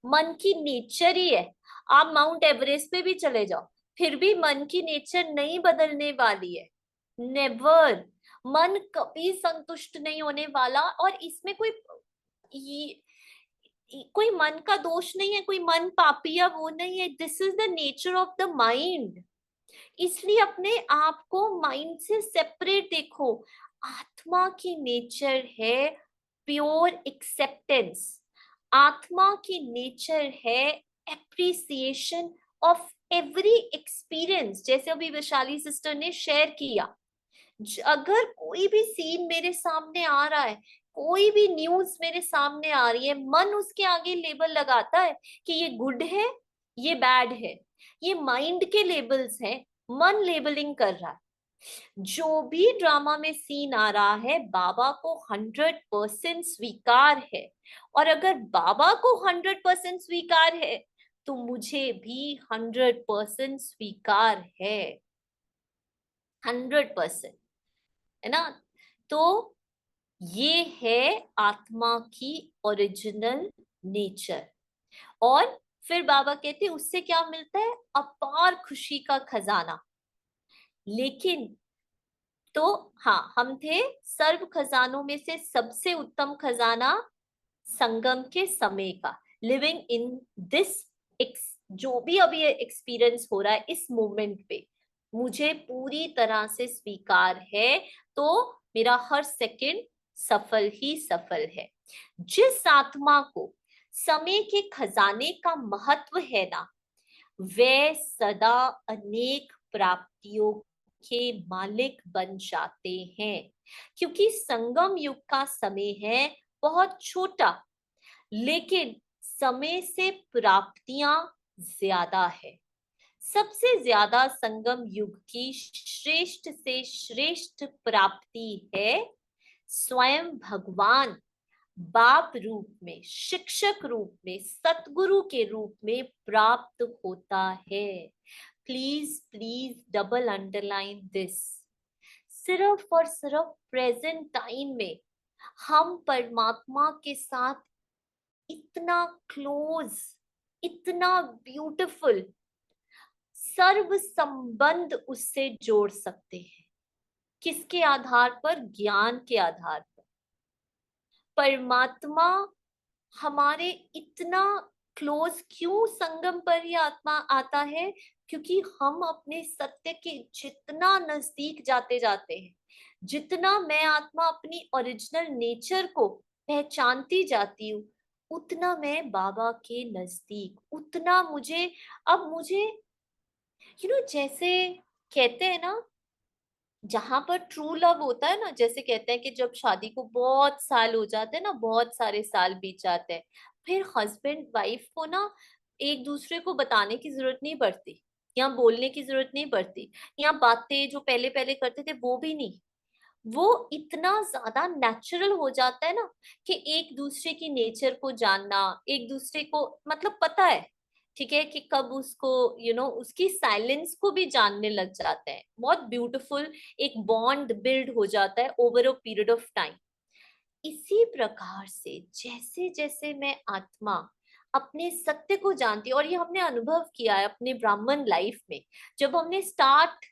मन की नेचर ही है। आप माउंट एवरेस्ट पे भी चले जाओ, फिर भी मन की नेचर नहीं बदलने वाली है, नेवर। मन कभी संतुष्ट नहीं होने वाला। और इसमें कोई मन का दोष नहीं है, कोई मन पापी या वो नहीं है, this is the nature of the mind. इसलिए अपने आप को माइंड से सेपरेट देखो। आत्मा की नेचर है प्योर एक्सेप्टेंस, आत्मा की नेचर है एप्रिसिएशन ऑफ एवरी एक्सपीरियंस। जैसे अभी वैशाली सिस्टर ने शेयर किया, अगर कोई भी सीन मेरे सामने आ रहा है, कोई भी न्यूज मेरे सामने आ रही है, मन उसके आगे लेबल लगाता है कि ये गुड है, ये बैड है। ये माइंड के लेबल्स हैं, मन लेबलिंग कर रहा है। जो भी ड्रामा में सीन आ रहा है, बाबा को 100% स्वीकार है। और अगर बाबा को 100% स्वीकार है, तो मुझे भी 100% स्वीकार है, 100%, है ना। तो ये है आत्मा की ओरिजिनल नेचर। और फिर बाबा कहते उससे क्या मिलता है? अपार खुशी का खजाना। लेकिन तो हाँ, हम थे सर्व खजानों में से सबसे उत्तम खजाना संगम के समय का, लिविंग इन दिस, जो भी अभी एक्सपीरियंस हो रहा है इस मोमेंट पे, मुझे पूरी तरह से स्वीकार है, तो मेरा हर सेकंड सफल ही सफल है। जिस आत्मा को समय के खजाने का महत्व है ना, वे सदा अनेक प्राप्तियों के मालिक बन जाते हैं। क्योंकि संगम युग का समय है बहुत छोटा, लेकिन समय से प्राप्तियां ज्यादा है। सबसे ज्यादा संगम युग की श्रेष्ठ से श्रेष्ठ प्राप्ति है स्वयं भगवान बाप रूप में, शिक्षक रूप में, सतगुरु के रूप में प्राप्त होता है। Please please double underline this. सिर्फ और सिर्फ प्रेजेंट टाइम में हम परमात्मा के साथ इतना क्लोज, इतना ब्यूटीफुल सर्व संबंध उससे जोड़ सकते हैं। किसके आधार पर? ज्ञान के आधार पर। परमात्मा हमारे इतना क्लोज क्यों संगम पर ही आत्मा आता है? क्योंकि हम अपने सत्य के जितना नजदीक जाते जाते हैं, जितना मैं आत्मा अपनी ओरिजिनल नेचर को पहचानती जाती हूँ, उतना मैं बाबा के नजदीक, उतना मुझे, अब मुझे जैसे कहते हैं ना, जहां पर ट्रू लव होता है ना, जैसे कहते हैं कि जब शादी को बहुत साल हो जाते हैं ना, बहुत सारे साल बीत जाते हैं, फिर हस्बैंड वाइफ को ना एक दूसरे को बताने की जरूरत नहीं पड़ती, या बोलने की जरूरत नहीं पड़ती, या बातें जो पहले पहले करते थे वो भी नहीं। वो इतना ज्यादा नेचुरल हो जाता है ना, कि एक दूसरे की नेचर को जानना, एक दूसरे को मतलब पता है, ठीक है, कि कब उसको उसकी साइलेंस को भी जानने लग जाते हैं। बहुत ब्यूटीफुल एक बॉन्ड बिल्ड हो जाता है over a period of time. इसी प्रकार से जैसे जैसे मैं आत्मा अपने सत्य को जानती, और ये हमने अनुभव किया है अपने ब्राह्मण लाइफ में, जब हमने स्टार्ट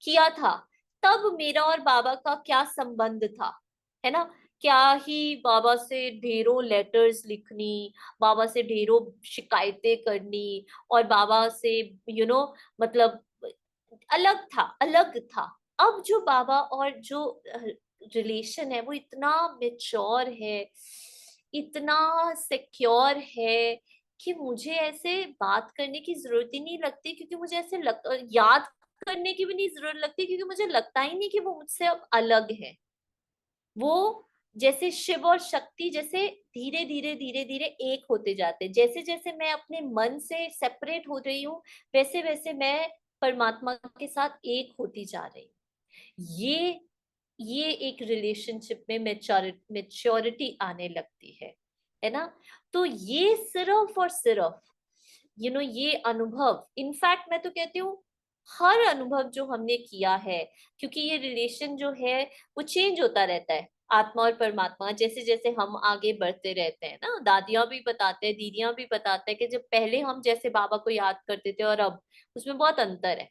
किया था, तब मेरा और बाबा का क्या संबंध था, है ना। क्या ही बाबा से ढेरों लेटर्स लिखनी, बाबा से ढेरों शिकायतें करनी, और बाबा से मतलब अलग था, अलग था। अब जो बाबा और जो रिलेशन है वो इतना मेच्योर है, इतना सिक्योर है, कि मुझे ऐसे बात करने की जरूरत ही नहीं लगती, क्योंकि मुझे ऐसे याद करने की भी नहीं जरूरत लगती, क्योंकि मुझे लगता ही नहीं कि वो मुझसे अब अलग है। वो जैसे शिव और शक्ति जैसे धीरे धीरे धीरे धीरे एक होते जाते, जैसे जैसे मैं अपने मन से सेपरेट हो रही हूँ, वैसे वैसे मैं परमात्मा के साथ एक होती जा रही हूँ। ये एक रिलेशनशिप में मेच्योरिटी आने लगती है ना। तो ये सिर्फ और सिर्फ ये अनुभव, इनफैक्ट मैं तो कहती हूँ हर अनुभव जो हमने किया है, क्योंकि ये रिलेशन जो है वो चेंज होता रहता है। आत्मा और परमात्मा, जैसे जैसे हम आगे बढ़ते रहते हैं ना, दादियां भी बताते हैं, दीदियां भी बताते हैं कि जब पहले हम जैसे बाबा को याद करते थे और अब, उसमें बहुत अंतर है।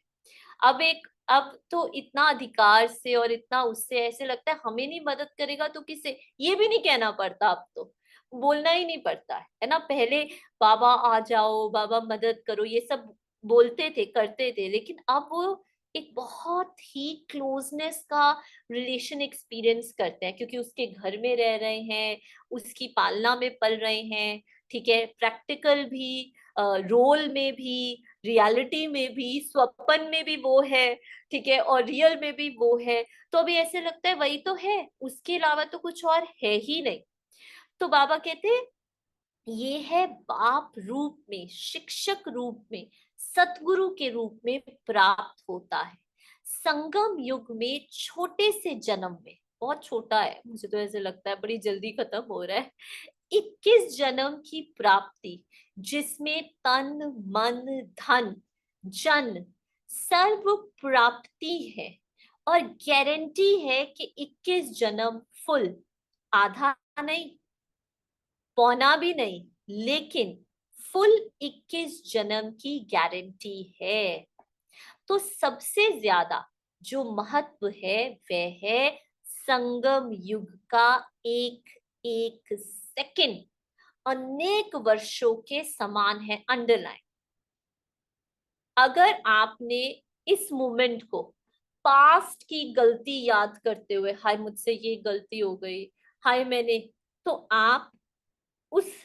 अब तो इतना अधिकार से और इतना उससे ऐसे लगता है हमें नहीं मदद करेगा तो किसे, ये भी नहीं कहना पड़ता, अब तो बोलना ही नहीं पड़ता है ना। पहले बाबा आ जाओ, बाबा मदद करो, ये सब बोलते थे, करते थे, लेकिन अब वो एक बहुत ही क्लोजनेस का रिलेशन एक्सपीरियंस करते हैं, क्योंकि उसके घर में रह रहे हैं, उसकी पालना में पल रहे हैं, ठीक है, प्रैक्टिकल भी, रोल में भी, रियलिटी में भी, स्वप्न में भी वो है, ठीक है, और रियल में भी वो है। तो अभी ऐसे लगता है वही तो है, उसके अलावा तो कुछ और है ही नहीं। तो बाबा कहते हैं ये है बाप रूप में, शिक्षक रूप में, सतगुरु के रूप में प्राप्त होता है, संगम युग में, छोटे से जन्म में। बहुत छोटा है, मुझे तो ऐसे लगता है बड़ी जल्दी खत्म हो रहा है। 21 जन्म की प्राप्ति, जिसमें तन मन धन जन सर्व प्राप्ति है, और गारंटी है कि 21 जन्म फुल, आधा नहीं, पौना भी नहीं, लेकिन फुल 21 जन्म की गारंटी है। तो सबसे ज्यादा जो महत्व है वह है संगम युग का एक एक सेकंड अनेक वर्षों के समान है। अंडरलाइन, अगर आपने इस मोमेंट को पास्ट की गलती याद करते हुए, हाय मुझसे ये गलती हो गई, हाय मैंने, तो आप उस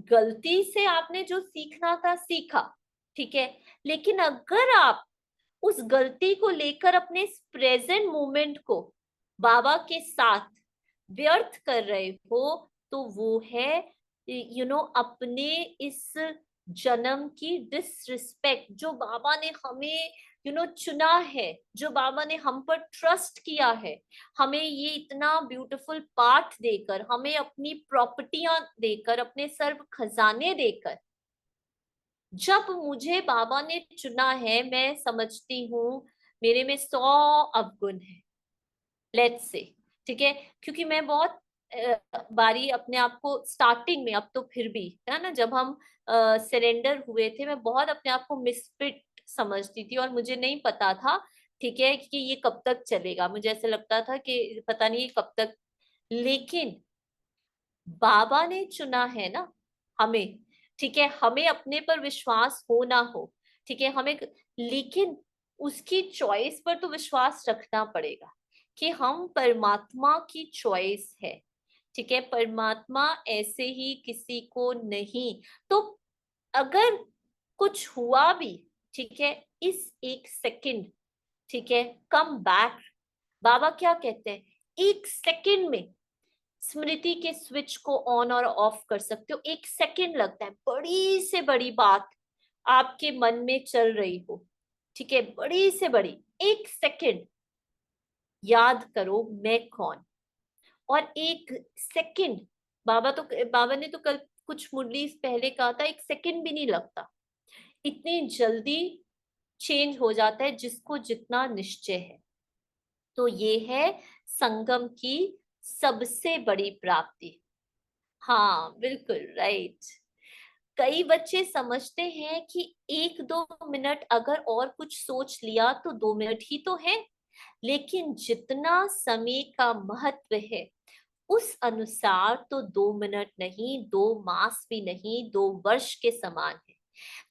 गलती से आपने जो सीखना था सीखा, ठीक है, लेकिन अगर आप उस गलती को लेकर अपने प्रेजेंट मोमेंट को बाबा के साथ व्यर्थ कर रहे हो, तो वो है अपने इस जन्म की डिसरिस्पेक्ट, जो बाबा ने हमें चुना है, जो बाबा ने हम पर ट्रस्ट किया है, हमें ये इतना ब्यूटीफुल पाठ देकर, हमें अपनी प्रॉपर्टियां देकर, अपने सर्व खजाने देकर। जब मुझे बाबा ने चुना है, मैं समझती हूँ मेरे में 100 अवगुण है, लेट्स से, ठीक है, क्योंकि मैं बहुत बारी अपने आप को स्टार्टिंग में, अब तो फिर भी है ना, जब हम सरेंडर हुए थे, मैं बहुत अपने आप को मिसफिट समझती थी और मुझे नहीं पता था, ठीक है, कि ये कब तक चलेगा। मुझे ऐसा लगता था कि पता नहीं ये कब तक, लेकिन बाबा ने चुना है ना हमें, ठीक है, हमें अपने पर विश्वास हो ना हो, ठीक है, हमें, लेकिन उसकी चॉइस पर तो विश्वास रखना पड़ेगा कि हम परमात्मा की चॉइस है, ठीक है, परमात्मा ऐसे ही किसी को नहीं। तो अगर कुछ हुआ भी, ठीक है, इस एक सेकंड, ठीक है, कम बैक, बाबा क्या कहते हैं, एक सेकंड में स्मृति के स्विच को ऑन और ऑफ कर सकते हो। एक सेकंड लगता है, बड़ी से बड़ी बात आपके मन में चल रही हो, ठीक है, बड़ी से बड़ी, एक सेकंड याद करो मैं कौन, और एक सेकंड, बाबा ने तो कल कुछ मुरली पहले कहा था, एक सेकंड भी नहीं लगता, इतनी जल्दी चेंज हो जाता है जिसको जितना निश्चय है। तो ये है संगम की सबसे बड़ी प्राप्ति। हाँ बिल्कुल राइट। कई बच्चे समझते हैं कि 1-2 मिनट अगर और कुछ सोच लिया तो 2 मिनट ही तो है, लेकिन जितना समय का महत्व है उस अनुसार तो 2 मिनट नहीं, 2 मास भी नहीं, 2 वर्ष के समान है।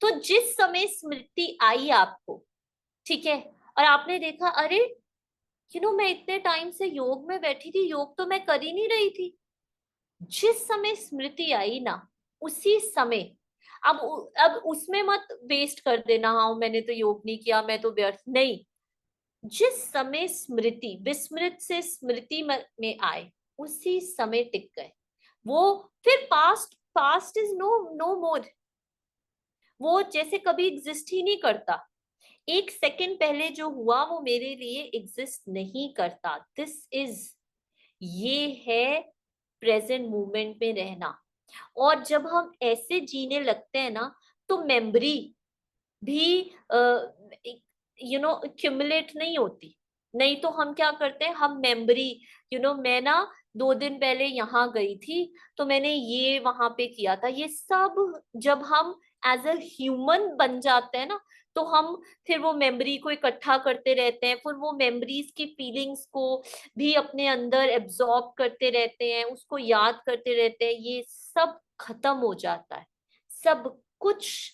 तो जिस समय स्मृति आई आपको, ठीक है, और आपने देखा अरे मैं इतने टाइम से योग में बैठी थी, योग तो मैं कर ही नहीं रही थी, जिस समय स्मृति आई ना, उसी समय, अब उसमें मत वेस्ट कर देना, हाँ मैंने तो योग नहीं किया, मैं तो व्यर्थ नहीं। जिस समय स्मृति, विस्मृत से स्मृति में आए, उसी समय टिक गए वो। फिर past, past is no no more, वो जैसे कभी एग्जिस्ट ही नहीं करता। एक सेकंड पहले जो हुआ वो मेरे लिए एग्जिस्ट नहीं करता। दिस इज, ये है प्रेजेंट मोमेंट में रहना। और जब हम ऐसे जीने लगते हैं ना, तो मेमोरी भी क्यूमुलेट नहीं होती। नहीं तो हम क्या करते हैं, हम मेमोरी, मैं ना 2 दिन पहले यहाँ गई थी, तो मैंने ये वहां पे किया था। ये सब जब हम एज अ ह्यूमन बन जाते हैं ना, तो हम फिर वो मेमोरी को इकट्ठा करते रहते हैं, फिर वो मेमोरीज की फीलिंग्स को भी अपने अंदर एब्जॉर्ब करते रहते हैं, उसको याद करते रहते हैं। ये सब खत्म हो जाता है, सब कुछ,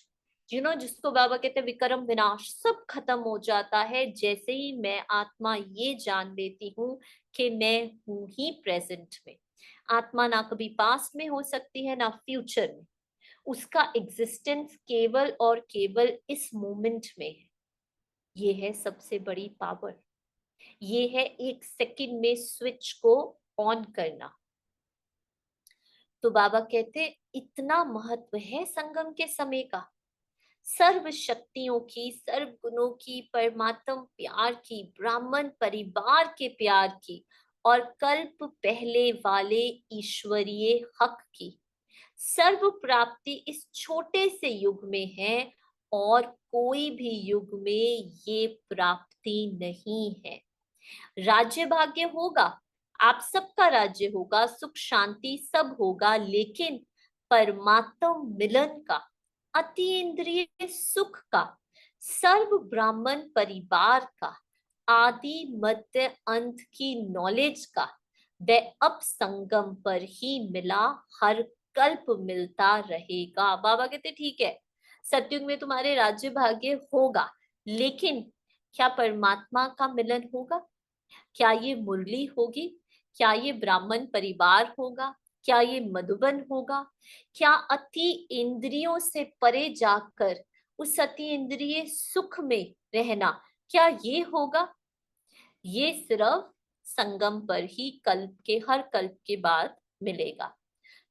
जिसको बाबा कहते हैं विक्रम विनाश, सब खत्म हो जाता है जैसे ही मैं आत्मा ये जान लेती हूँ कि मैं हूं ही प्रेजेंट में। आत्मा ना कभी पास्ट में हो सकती है ना फ्यूचर में, उसका एग्जिस्टेंस केवल और केवल इस मोमेंट में है। ये है सबसे बड़ी पावर। ये है एक सेकंड में स्विच को ऑन करना। तो बाबा कहते इतना महत्व है संगम के समय का, सर्व शक्तियों की, सर्व गुणों की, परमात्म प्यार की, ब्राह्मण परिवार के प्यार की, और कल्प पहले वाले ईश्वरीय हक की। सर्व प्राप्ति इस छोटे से युग में है, और कोई भी युग में ये प्राप्ति नहीं है। राज्य भाग्य होगा, आप सबका राज्य होगा, सुख शांति सब होगा, लेकिन परमात्म मिलन का, अतीन्द्रिय सुख का, सर्व ब्राह्मण परिवार का, आदि मध्य अंत की नॉलेज का, वह अब संगम पर ही मिला, हर कल्प मिलता रहेगा। बाबा कहते ठीक है, सतयुग में तुम्हारे राज्य भाग्य होगा, लेकिन क्या परमात्मा का मिलन होगा? क्या ये मुरली होगी? क्या ये ब्राह्मण परिवार होगा? क्या ये मधुबन होगा? क्या अति इंद्रियों से परे जाकर उस अति इंद्रिय सुख में रहना, क्या ये होगा? ये सिर्फ संगम पर ही कल्प के, हर कल्प के बाद मिलेगा।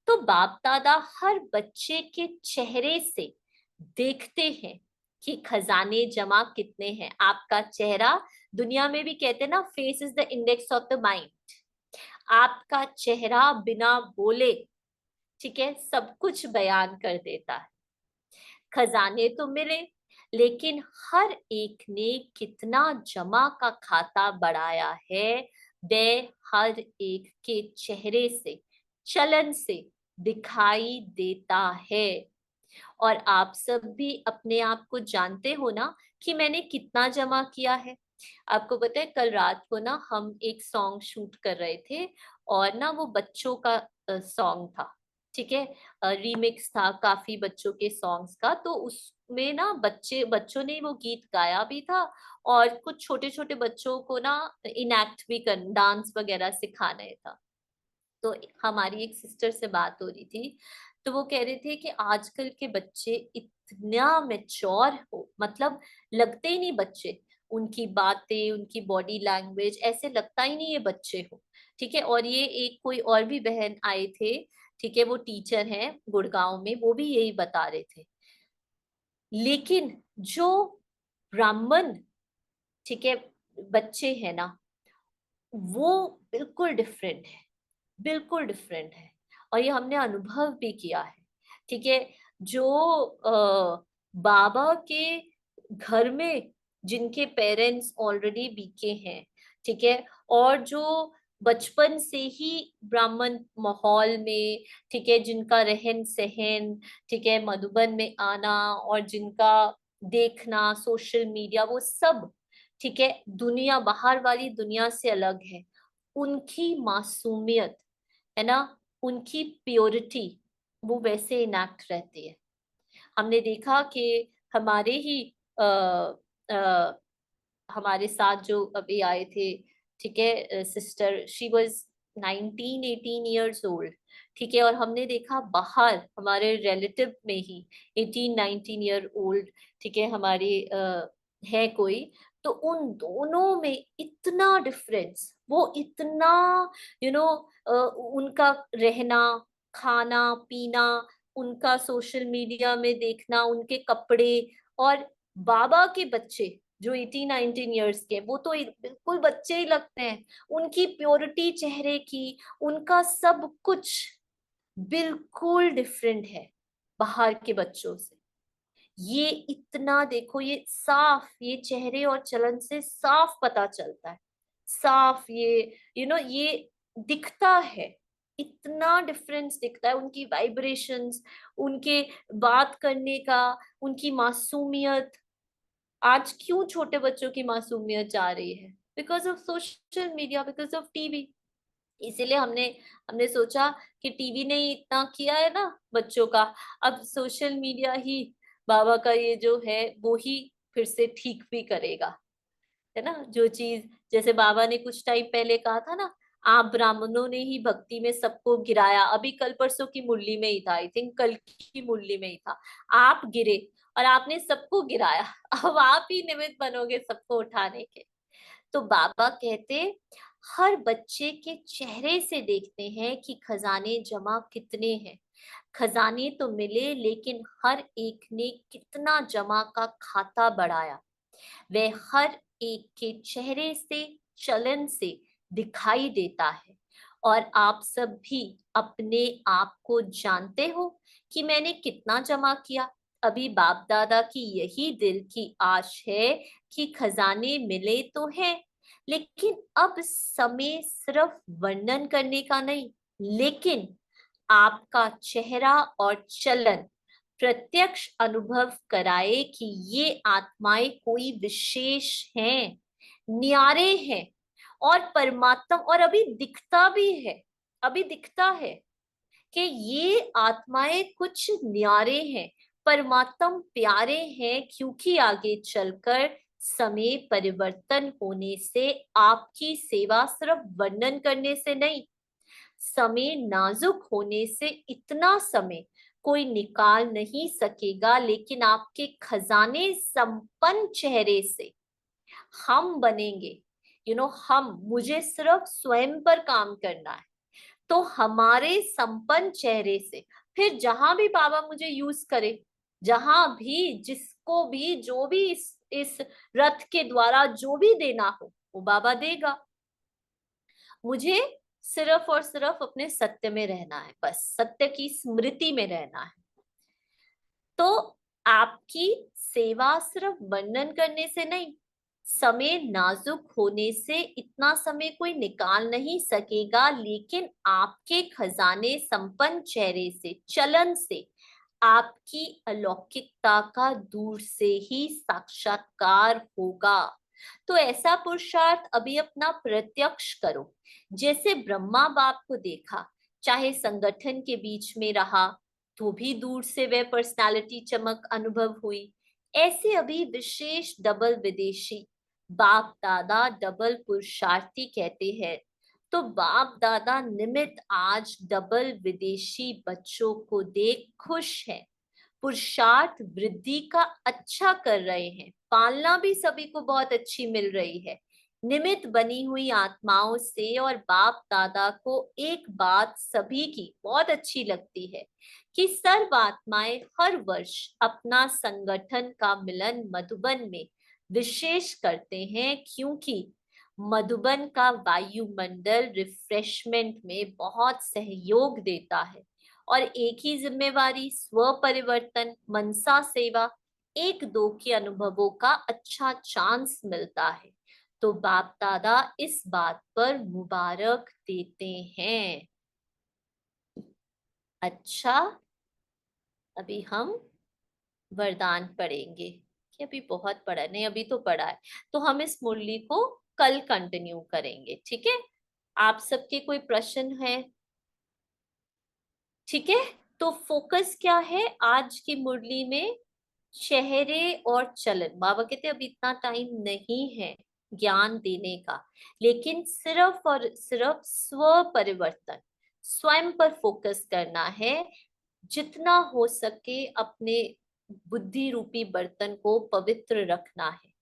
तो बाप दादा हर बच्चे के चेहरे से देखते हैं कि खजाने जमा कितने हैं। आपका चेहरा, दुनिया में भी कहते हैं ना, face is the index of the mind. आपका चेहरा बिना बोले, ठीक है, सब कुछ बयान कर देता है। खजाने तो मिले, लेकिन हर एक ने कितना जमा का खाता बढ़ाया है, वह हर एक के चेहरे से, चलन से दिखाई देता है। और आप सब भी अपने आप को जानते हो ना कि मैंने कितना जमा किया है। आपको पता है, कल रात को ना हम एक सॉन्ग शूट कर रहे थे, और ना वो बच्चों का सॉन्ग था, ठीक है, रीमिक्स था काफी बच्चों के सॉन्ग्स का। तो उसमें ना बच्चों ने वो गीत गाया भी था, और कुछ छोटे छोटे बच्चों को ना इनएक्ट भी कर, डांस वगैरह सिखाना था। तो हमारी एक सिस्टर से बात हो रही थी, तो वो कह रहे थे कि आजकल के बच्चे इतना मेच्योर हो, मतलब लगते ही नहीं बच्चे, उनकी बातें, उनकी बॉडी लैंग्वेज, ऐसे लगता ही नहीं ये बच्चे हो। ठीक है, और ये एक कोई और भी बहन आए थे, ठीक है, वो टीचर हैं गुड़गांव में, वो भी यही बता रहे थे। लेकिन जो ब्राह्मण, ठीक है, बच्चे हैं ना, वो बिल्कुल डिफरेंट है, बिल्कुल डिफरेंट है। और ये हमने अनुभव भी किया है। ठीक है, जो बाबा के घर में जिनके पेरेंट्स ऑलरेडी बीके हैं, ठीक है, और जो बचपन से ही ब्राह्मण माहौल में, ठीक है, जिनका रहन सहन, ठीक है, मधुबन में आना, और जिनका देखना सोशल मीडिया, वो सब, ठीक है, दुनिया, बाहर वाली दुनिया से अलग है। उनकी मासूमियत, है ना, उनकी प्योरिटी, वो वैसे इनैक्ट रहती है। हमने देखा कि हमारे ही आ, आ, हमारे साथ जो अभी आए थे, ठीक है, sister, she was 19-18 years old, ठीक है, और हमने देखा बाहर हमारे रिलेटिव में ही 18-19 year old, ठीक है, हमारी है कोई, तो उन दोनों में इतना डिफरेंस, वो इतना, यू नो उनका रहना, खाना पीना, उनका सोशल मीडिया में देखना, उनके कपड़े, और बाबा के बच्चे जो 18-19 years के, वो तो बिल्कुल बच्चे ही लगते हैं। उनकी प्योरिटी चेहरे की, उनका सब कुछ बिल्कुल डिफरेंट है बाहर के बच्चों से। ये इतना देखो, ये साफ, ये चेहरे और चलन से साफ पता चलता है, साफ, ये ये दिखता है, इतना डिफरेंस दिखता है, उनकी वाइब्रेशंस, उनके बात करने का, उनकी मासूमियत। आज क्यों छोटे बच्चों की मासूमियत जा रही है? Because of social media, because of TV. इसीलिए हमने हमने सोचा कि टीवी ने ही इतना किया है ना बच्चों का, अब सोशल मीडिया ही बाबा का ये जो है वो ही फिर से ठीक भी करेगा, है ना। जो चीज, जैसे बाबा ने कुछ टाइम पहले कहा था ना, आप ब्राह्मणों ने ही भक्ति में सबको गिराया, अभी कल परसों की मुरली में ही था, आई थिंक कल की मुरली में ही था, आप गिरे और आपने सबको गिराया, अब आप ही निमित्त बनोगे सबको उठाने के। तो बाबा कहते, हर बच्चे के चेहरे से देखते हैं कि खजाने जमा कितने हैं। खजाने तो मिले, लेकिन हर एक ने कितना जमा का खाता बढ़ाया, वह हर एक के चेहरे से, चलन से दिखाई देता है। और आप सब भी अपने आप को जानते हो कि मैंने कितना जमा किया। अभी बाप दादा की यही दिल की आश है कि खजाने मिले तो हैं, लेकिन अब समय सिर्फ वर्णन करने का नहीं, लेकिन आपका चेहरा और चलन प्रत्यक्ष अनुभव कराए कि ये आत्माएं कोई विशेष हैं, न्यारे हैं और परमात्मा, और अभी दिखता भी है, अभी दिखता है कि ये आत्माएं कुछ न्यारे हैं, परमात्मा प्यारे हैं, क्योंकि आगे चलकर समय परिवर्तन होने से आपकी सेवा सिर्फ वर्णन करने से नहीं, समय नाजुक होने से इतना समय कोई निकाल नहीं सकेगा, लेकिन आपके खजाने संपन्न चेहरे से हम बनेंगे। हम, मुझे सिर्फ स्वयं पर काम करना है, तो हमारे संपन्न चेहरे से फिर जहां भी बाबा मुझे यूज करे, जहां भी, जिसको भी, जो भी इस रथ के द्वारा जो भी देना हो वो बाबा देगा। मुझे सिर्फ और सिर्फ अपने सत्य में रहना है, बस सत्य की स्मृति में रहना है। तो आपकी सेवा सिर्फ वर्णन करने से नहीं, समय नाजुक होने से इतना समय कोई निकाल नहीं सकेगा, लेकिन आपके खजाने संपन्न चेहरे से, चलन से आपकी अलौकिकता का दूर से ही साक्षात्कार होगा। तो ऐसा पुरुषार्थ अभी अपना प्रत्यक्ष करो। जैसे ब्रह्मा बाप को देखा, चाहे संगठन के बीच में रहा तो भी दूर से वह पर्सनालिटी चमक अनुभव हुई, ऐसे अभी विशेष डबल विदेशी बाप दादा डबल पुरुषार्थी कहते हैं। तो बाप दादा निमित्त आज डबल विदेशी बच्चों को देख खुश है, पुरुषार्थ वृद्धि का अच्छा कर रहे हैं, पालना भी सभी को बहुत अच्छी मिल रही है, निमित्त बनी हुई आत्माओं से। और बाप दादा को एक बात सभी की बहुत अच्छी लगती है कि सर्व आत्माएं हर वर्ष अपना संगठन का मिलन मधुबन में विशेष करते हैं, क्योंकि मधुबन का वायुमंडल रिफ्रेशमेंट में बहुत सहयोग देता है। और एक ही जिम्मेवारी, स्व परिवर्तन, मनसा सेवा, एक दो के अनुभवों का अच्छा चांस मिलता है। तो बाप दादा इस बात पर मुबारक देते हैं। अच्छा, अभी हम वरदान पढ़ेंगे, कि अभी बहुत पढ़ा नहीं, अभी तो पढ़ा है, तो हम इस मुरली को कल कंटिन्यू करेंगे, ठीक है। आप सबके कोई प्रश्न है? ठीक है, तो फोकस क्या है आज की मुरली में? चेहरे और चलन। बाबा कहते अभी इतना टाइम नहीं है ज्ञान देने का, लेकिन सिर्फ और सिर्फ स्व परिवर्तन, स्वयं पर फोकस करना है। जितना हो सके अपने बुद्धि रूपी बर्तन को पवित्र रखना है,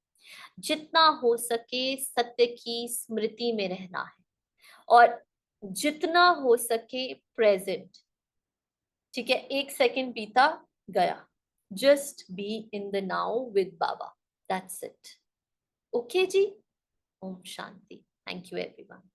जितना हो सके सत्य की स्मृति में रहना है, और जितना हो सके प्रेजेंट। ठीक है, एक सेकंड बीता गया, just be in the now with बाबा, दैट्स इट। ओके जी, ओम शांति। Thank you everyone.